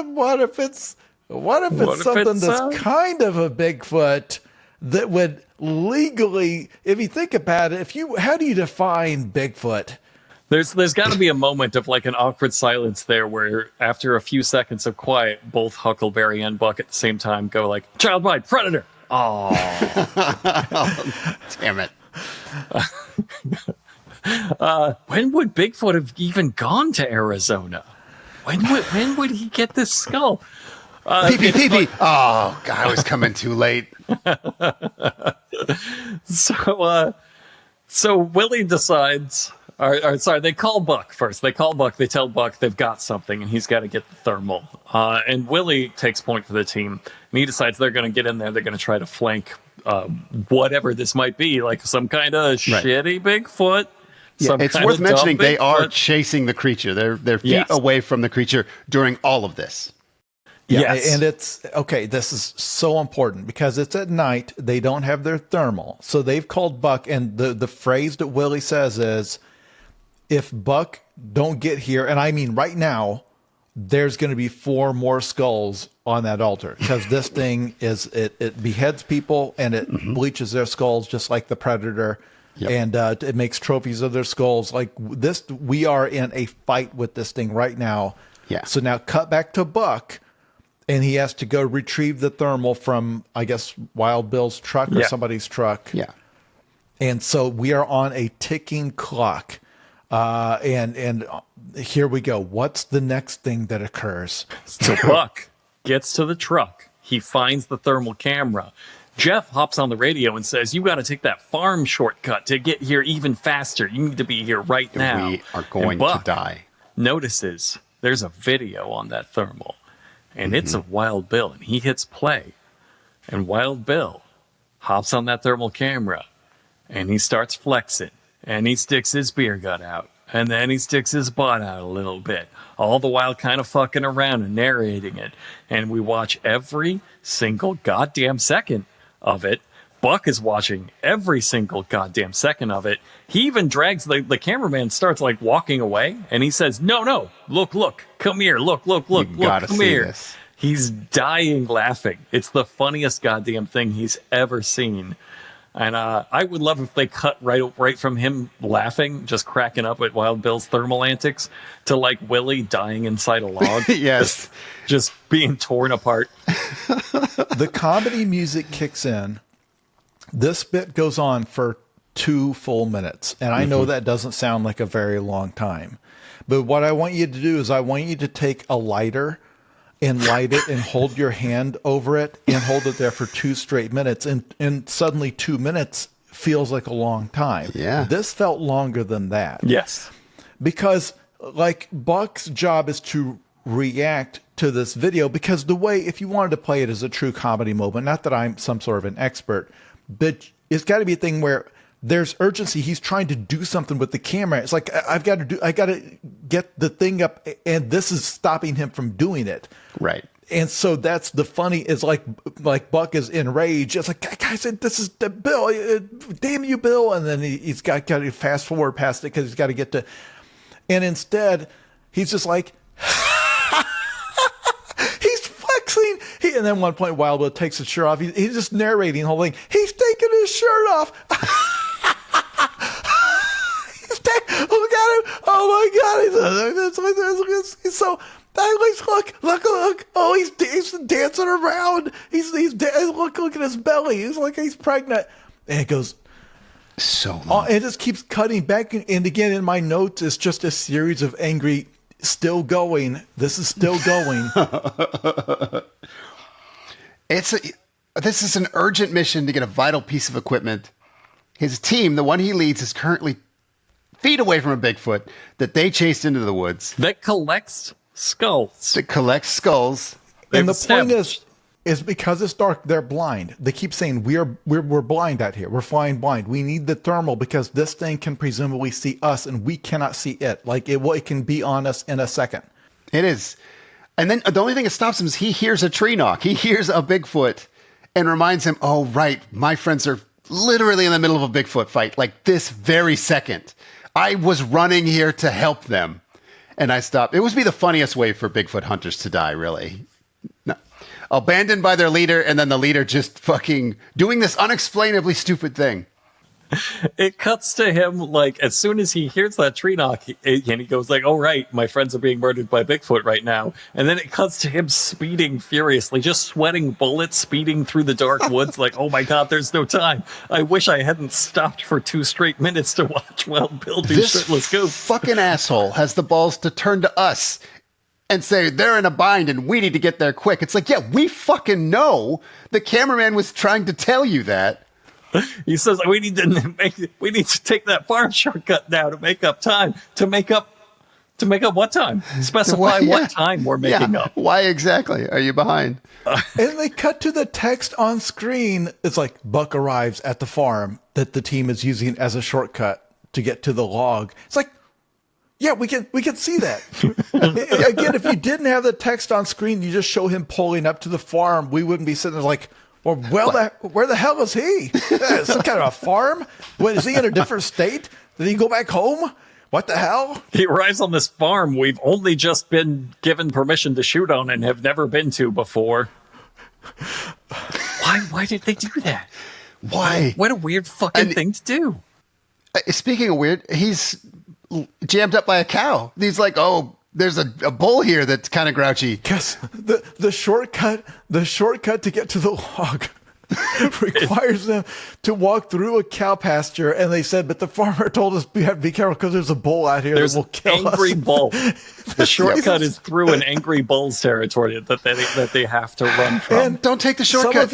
what if it's something that's kind of a Bigfoot that would legally, if you think about it, how do you define Bigfoot? There's got to be a moment of like an awkward silence there where after a few seconds of quiet, both Huckleberry and Buck at the same time go like, child bride, predator. Oh, damn it. When would Bigfoot have even gone to Arizona? When would he get this skull? Pee-pee. Oh, God, I was coming too late. So Willie decides... they call Buck first. They tell Buck they've got something, and he's got to get the thermal. And Willie takes point for the team, and he decides they're going to get in there. They're going to try to flank whatever this might be, like some kind of shitty Bigfoot. Yeah, it's worth mentioning they are chasing the creature. They're feet away from the creature during all of this. Yeah, yes. And it's, okay, this is so important because it's at night. They don't have their thermal. So they've called Buck, and the phrase that Willie says is, if Buck don't get here, and I mean right now, there's going to be 4 more skulls on that altar because this thing it beheads people and it bleaches their skulls just like the Predator. Yep. And it makes trophies of their skulls. Like this, we are in a fight with this thing right now. Yeah. So now cut back to Buck, and he has to go retrieve the thermal from, I guess, Wild Bill's truck or somebody's truck. Yeah. And so we are on a ticking clock. And here we go. What's the next thing that occurs? So Buck gets to the truck. He finds the thermal camera. Jeff hops on the radio and says, you got to take that farm shortcut to get here even faster. You need to be here right now. We are going to die. Notices there's a video on that thermal, and it's of Wild Bill, and he hits play. And Wild Bill hops on that thermal camera, and he starts flexing. And he sticks his beer gut out. And then he sticks his butt out a little bit. All the while kind of fucking around and narrating it. And we watch every single goddamn second of it. Buck is watching every single goddamn second of it. He even drags, the cameraman starts like walking away. And he says, no, look, come here, look, come here. This. He's dying laughing. It's the funniest goddamn thing he's ever seen. And I would love if they cut right from him laughing, just cracking up at Wild Bill's thermal antics, to like Willie dying inside a log. Yes. Just being torn apart. The comedy music kicks in. This bit goes on for 2 full minutes. And I know that doesn't sound like a very long time. But what I want you to do is I want you to take a lighter and light it and hold your hand over it and hold it there for 2 straight minutes. And suddenly 2 minutes feels like a long time. Yeah. This felt longer than that. Yes. Because like Buck's job is to react to this video, because the way, if you wanted to play it as a true comedy moment, not that I'm some sort of an expert, but it's got to be a thing where there's urgency. He's trying to do something with the camera. It's like, I got to get the thing up, and this is stopping him from doing it. Right. And so that's the funny, is like Buck is enraged. It's like, guys, this is the Bill. Damn you, Bill. And then he's got to fast forward past it because he's got to get to, and instead he's just like, he's flexing. And then one point, Wild Bill takes his shirt off. He's just narrating the whole thing. He's taking his shirt off. Look at him. Oh my God. He's so, look. Oh, he's dancing around. Look at his belly. He's like he's pregnant. And it goes so long. It just keeps cutting back. And again, in my notes, it's just a series of angry, still going. This is still going. This is an urgent mission to get a vital piece of equipment. His team, the one he leads, is currently feet away from a Bigfoot that they chased into the woods. That collects skulls. And the point is because it's dark, they're blind. They keep saying we're blind out here. We're flying blind. We need the thermal because this thing can presumably see us and we cannot see it. Like it can be on us in a second. It is. And then the only thing that stops him is he hears a tree knock. He hears a Bigfoot and reminds him, oh, right, my friends are literally in the middle of a Bigfoot fight, like this very second. I was running here to help them. And I stopped. It would be the funniest way for Bigfoot hunters to die, really. No. Abandoned by their leader, and then the leader just fucking doing this unexplainably stupid thing. It cuts to him, like, as soon as he hears that tree knock, and he goes like, oh, right, my friends are being murdered by Bigfoot right now. And then it cuts to him speeding furiously, just sweating bullets, speeding through the dark woods, like, oh my God, there's no time. I wish I hadn't stopped for 2 straight minutes to watch Wild Bill do shirtless goof. Fucking asshole has the balls to turn to us and say they're in a bind and we need to get there quick. It's like, yeah, we fucking know. The cameraman was trying to tell you that. He says we need to take that farm shortcut now to make up time. To make up what time? Specify what time we're making up. Why exactly are you behind? And they cut to the text on screen. It's like Buck arrives at the farm that the team is using as a shortcut to get to the log. It's like, yeah, we can see that. Again, if you didn't have the text on screen, you just show him pulling up to the farm. We wouldn't be sitting there like, well, where the hell is he? Some kind of a farm? What, is he in a different state? Did he go back home? What the hell? He arrives on this farm we've only just been given permission to shoot on and have never been to before. Why did they do that? Why? What a weird fucking thing to do. Speaking of weird, he's jammed up by a cow. He's like, oh, there's a bull here that's kind of grouchy. Because the shortcut to get to the log requires them to walk through a cow pasture. And they said, but the farmer told us we have to be careful because there's a bull out here that will kill us. Angry bull. The shortcut is through an angry bull's territory that they have to run from. And don't take the shortcut.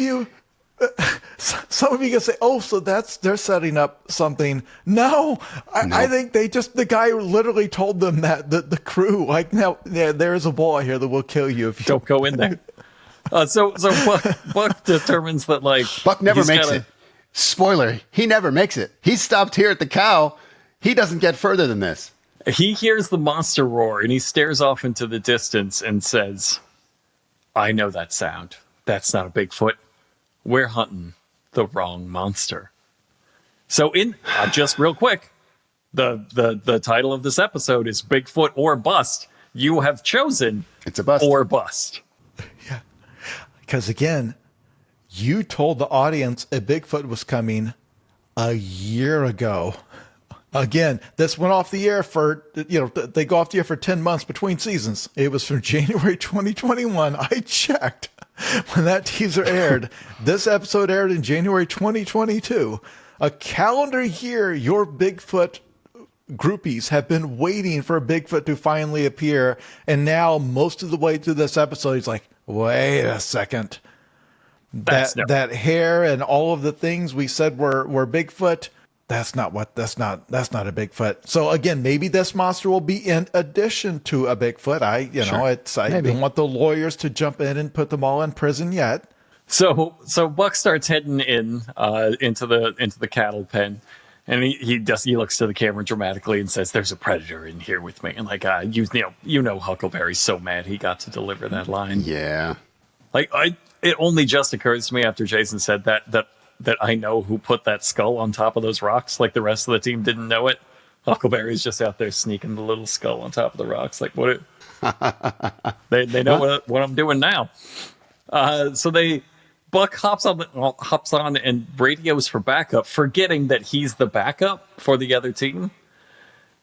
Some of you can say, oh, so they're setting up something. No, I think the guy literally told them that the crew, like, now there's a bull here that will kill you if you don't go in there. So Buck determines that, like, Buck never makes it. Spoiler, he never makes it. He stopped here at the cow. He doesn't get further than this. He hears the monster roar and he stares off into the distance and says, I know that sound. That's not a Bigfoot. We're hunting the wrong monster. So just real quick, the title of this episode is Bigfoot or Bust. You have chosen it's a bust or bust. Yeah. Because again, you told the audience a Bigfoot was coming a year ago. Again, this went off the air they go off the air for 10 months between seasons. It was from January 2021. I checked. When that teaser aired, this episode aired in January 2022. A calendar year, your Bigfoot groupies have been waiting for a Bigfoot to finally appear. And now, most of the way through this episode, he's like, wait a second. That hair and all of the things we said were Bigfoot, That's not a Bigfoot. So again, maybe this monster will be in addition to a Bigfoot. I don't want the lawyers to jump in and put them all in prison yet. So Buck starts heading in into the cattle pen, and he looks to the camera dramatically and says, "There's a predator in here with me." And like, Huckleberry's so mad he got to deliver that line. Yeah. Like it only just occurs to me after Jason said that I know who put that skull on top of those rocks. Like the rest of the team didn't know it. Huckleberry's just out there sneaking the little skull on top of the rocks. Like what? They know what I'm doing now. So Buck hops on and radios for backup, forgetting that he's the backup for the other team.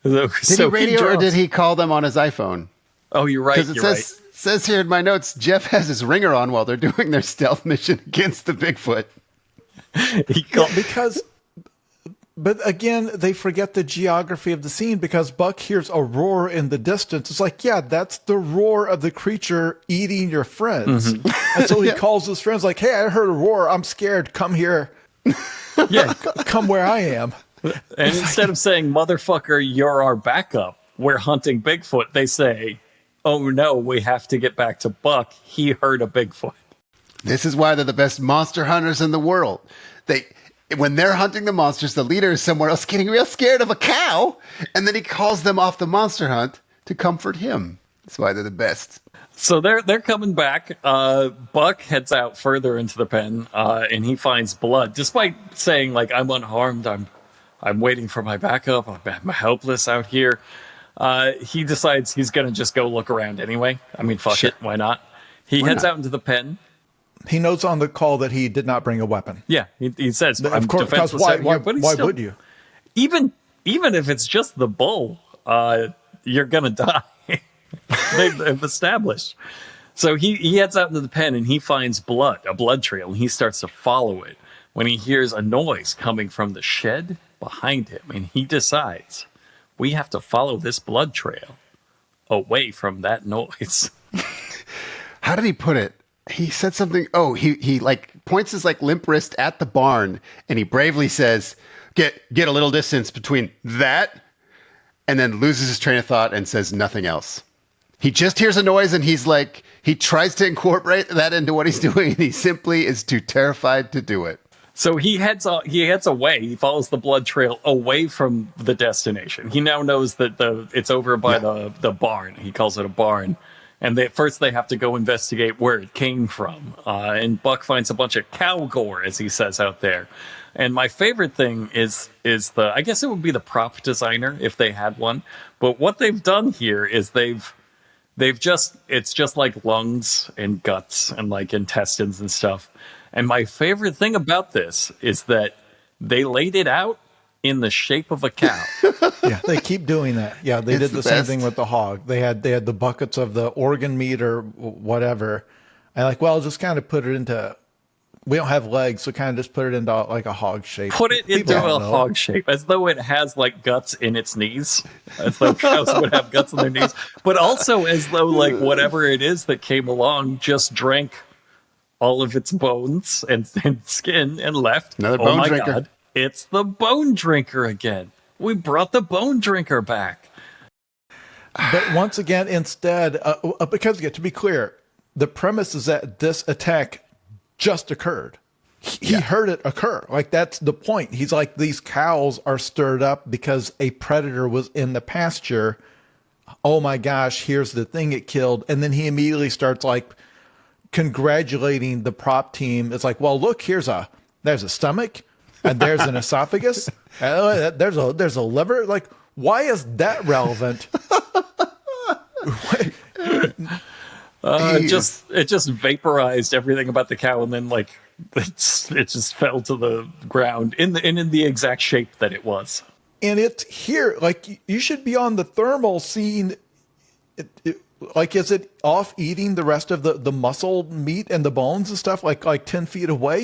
Did he radio or did he call them on his iPhone? Oh, you're right. Because it says here in my notes, Jeff has his ringer on while they're doing their stealth mission against the Bigfoot. But again, they forget the geography of the scene because Buck hears a roar in the distance. It's like, yeah, that's the roar of the creature eating your friends. Mm-hmm. And so he calls his friends like, hey, I heard a roar. I'm scared. Come here. Yeah, come where I am. And instead of saying, motherfucker, you're our backup, we're hunting Bigfoot, they say, oh no, we have to get back to Buck. He heard a Bigfoot. This is why they're the best monster hunters in the world. When they're hunting the monsters, the leader is somewhere else getting real scared of a cow, and then he calls them off the monster hunt to comfort him. That's why they're the best. So they're coming back. Buck heads out further into the pen, and he finds blood. Despite saying, like, I'm unharmed, I'm waiting for my backup, I'm helpless out here, he decides he's going to just go look around anyway. I mean, fuck it, why not? He heads out into the pen. He knows on the call that he did not bring a weapon. Yeah, he says, of course, because why would you? Even if it's just the bull, you're going to die. They've established. So he heads out into the pen and he finds a blood trail, and he starts to follow it when he hears a noise coming from the shed behind him. And he decides, we have to follow this blood trail away from that noise. How did he put it? He said something. Oh, he like points his like limp wrist at the barn, and he bravely says, "Get a little distance between that," and then loses his train of thought and says nothing else. He just hears a noise, and he tries to incorporate that into what he's doing, and he simply is too terrified to do it. So he heads away. He follows the blood trail away from the destination. He now knows that it's over by the barn. He calls it a barn. And first they have to go investigate where it came from. And Buck finds a bunch of cow gore, as he says out there. And my favorite thing is I guess it would be the prop designer if they had one. But what they've done here is it's just like lungs and guts and like intestines and stuff. And my favorite thing about this is that they laid it out in the shape of a cow. Yeah, they keep doing that. Yeah, they did the same thing with the hog. They had the buckets of the organ meat or whatever. And just kind of put it into, we don't have legs, so kind of just put it into like a hog shape. Put it into a hog shape, as though it has like guts in its knees. As though cows would have guts in their knees. But also as though like whatever it is that came along just drank all of its bones and skin and left. Another bone drinker. God, it's the bone drinker again. We brought the bone drinker back. But once again, instead, because to be clear, the premise is that this attack just occurred. He heard it occur. Like, that's the point. He's like, these cows are stirred up because a predator was in the pasture. Oh my gosh, here's the thing it killed. And then he immediately starts like congratulating the prop team. It's like, well, look, there's a stomach. And there's an esophagus. There's a liver. Like, why is that relevant? It just vaporized everything about the cow, and then like it just fell to the ground in the exact shape that it was. And it's here. Like, you should be on the thermal seeing. Like, is it off eating the rest of the muscle meat and the bones and stuff like 10 feet away?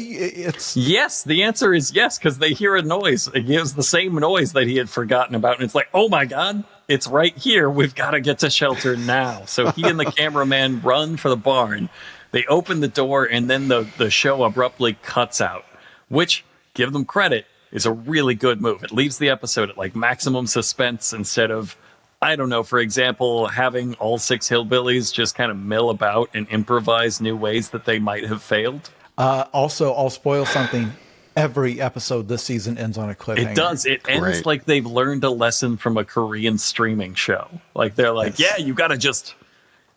Yes, the answer is yes, because they hear a noise. It gives the same noise that he had forgotten about. And it's like, oh my God, it's right here. We've got to get to shelter now. So he and the cameraman run for the barn. They open the door, and then the show abruptly cuts out, which, give them credit, is a really good move. It leaves the episode at like maximum suspense instead of, I don't know, for example, having all 6 hillbillies just kind of mill about and improvise new ways that they might have failed. Also, I'll spoil something. Every episode this season ends on a cliffhanger. It does. It ends like they've learned a lesson from a Korean streaming show. Like they're like, yeah, you got to just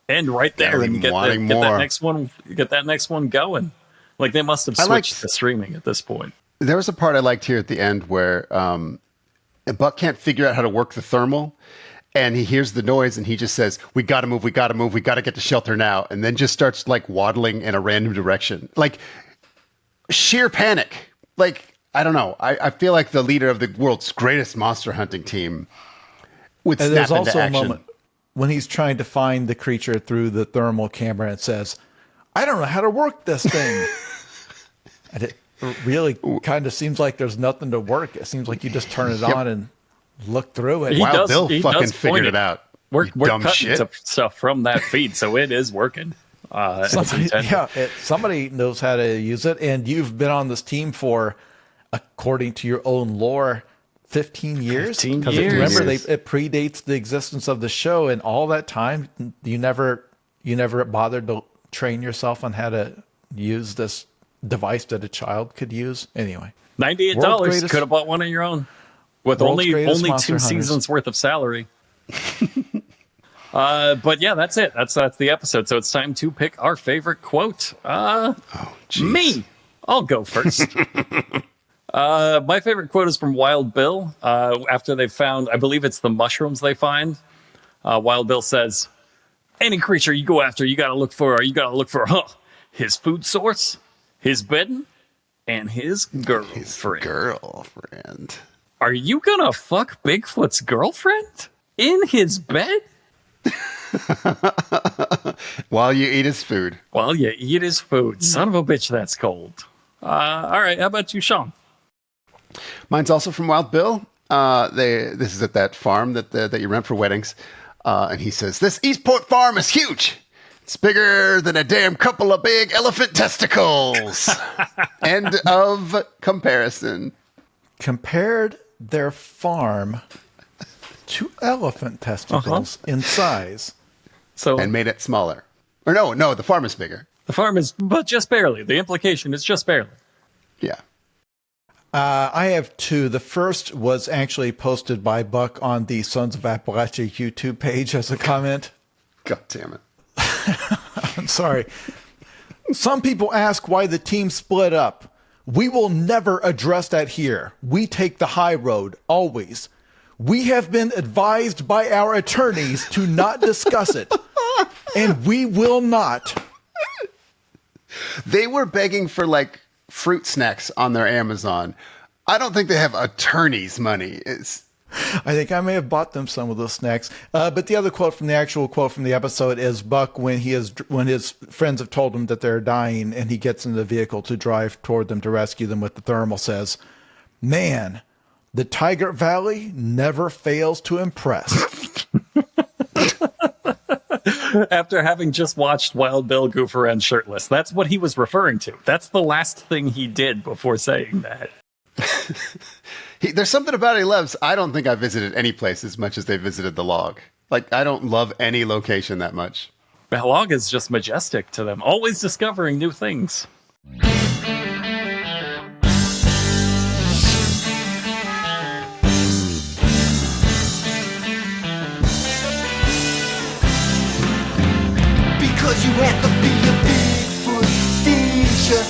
end right there and get that next one going. Like they must have switched to streaming at this point. There was a part I liked here at the end where Buck can't figure out how to work the thermal, and he hears the noise, and he just says, we got to move, we got to move, we got to get to shelter now, and then just starts like waddling in a random direction. Like sheer panic. Like, I don't know. I feel like the leader of the world's greatest monster hunting team would snap into action. There's also a moment when he's trying to find the creature through the thermal camera and says, I don't know how to work this thing. And it really kind of seems like there's nothing to work. It seems like you just turn it on and look through it. Wild Bill fucking figured it out. We're cutting stuff from that feed, so it is working. Somebody knows how to use it, and you've been on this team for, according to your own lore, 15 years. 15 years. Remember, it predates the existence of the show, and all that time, you never bothered to train yourself on how to use this device that a child could use. Anyway, $98 could have bought one of your own with only 2 seasons worth of salary. But yeah, that's it. That's the episode. So it's time to pick our favorite quote. Me. I'll go first. My favorite quote is from Wild Bill. After they found, I believe it's the mushrooms they find. Wild Bill says, any creature you go after, you gotta look for his food source, his bedding, and his girlfriend. Are you gonna fuck Bigfoot's girlfriend in his bed? While you eat his food. Son of a bitch, that's cold. All right, how about you, Sean? Mine's also from Wild Bill. This is at that farm that you rent for weddings. And he says, this Eastport farm is huge. It's bigger than a damn couple of big elephant testicles. End of comparison. Compared their farm to elephant testicles in size. And made it smaller. Or no, the farm is bigger. The farm is, but just barely. The implication is just barely. Yeah. I have 2. The first was actually posted by Buck on the Sons of Appalachia YouTube page as a comment. God damn it. I'm sorry. Some people ask why the team split up. We will never address that here. We take the high road, always. We have been advised by our attorneys to not discuss it. And we will not. They were begging for like fruit snacks on their Amazon. I don't think they have attorneys' money. I think I may have bought them some of those snacks. But the other quote from the actual quote from the episode is Buck when his friends have told him that they're dying and he gets in the vehicle to drive toward them to rescue them with the thermal says, man, the Tiger Valley never fails to impress. After having just watched Wild Bill goof around shirtless, that's what he was referring to. That's the last thing he did before saying that. There's something about it he loves. I don't think I visited any place as much as they visited the log. Like, I don't love any location that much. The log is just majestic to them, always discovering new things. Because you have to be a Bigfoot feature.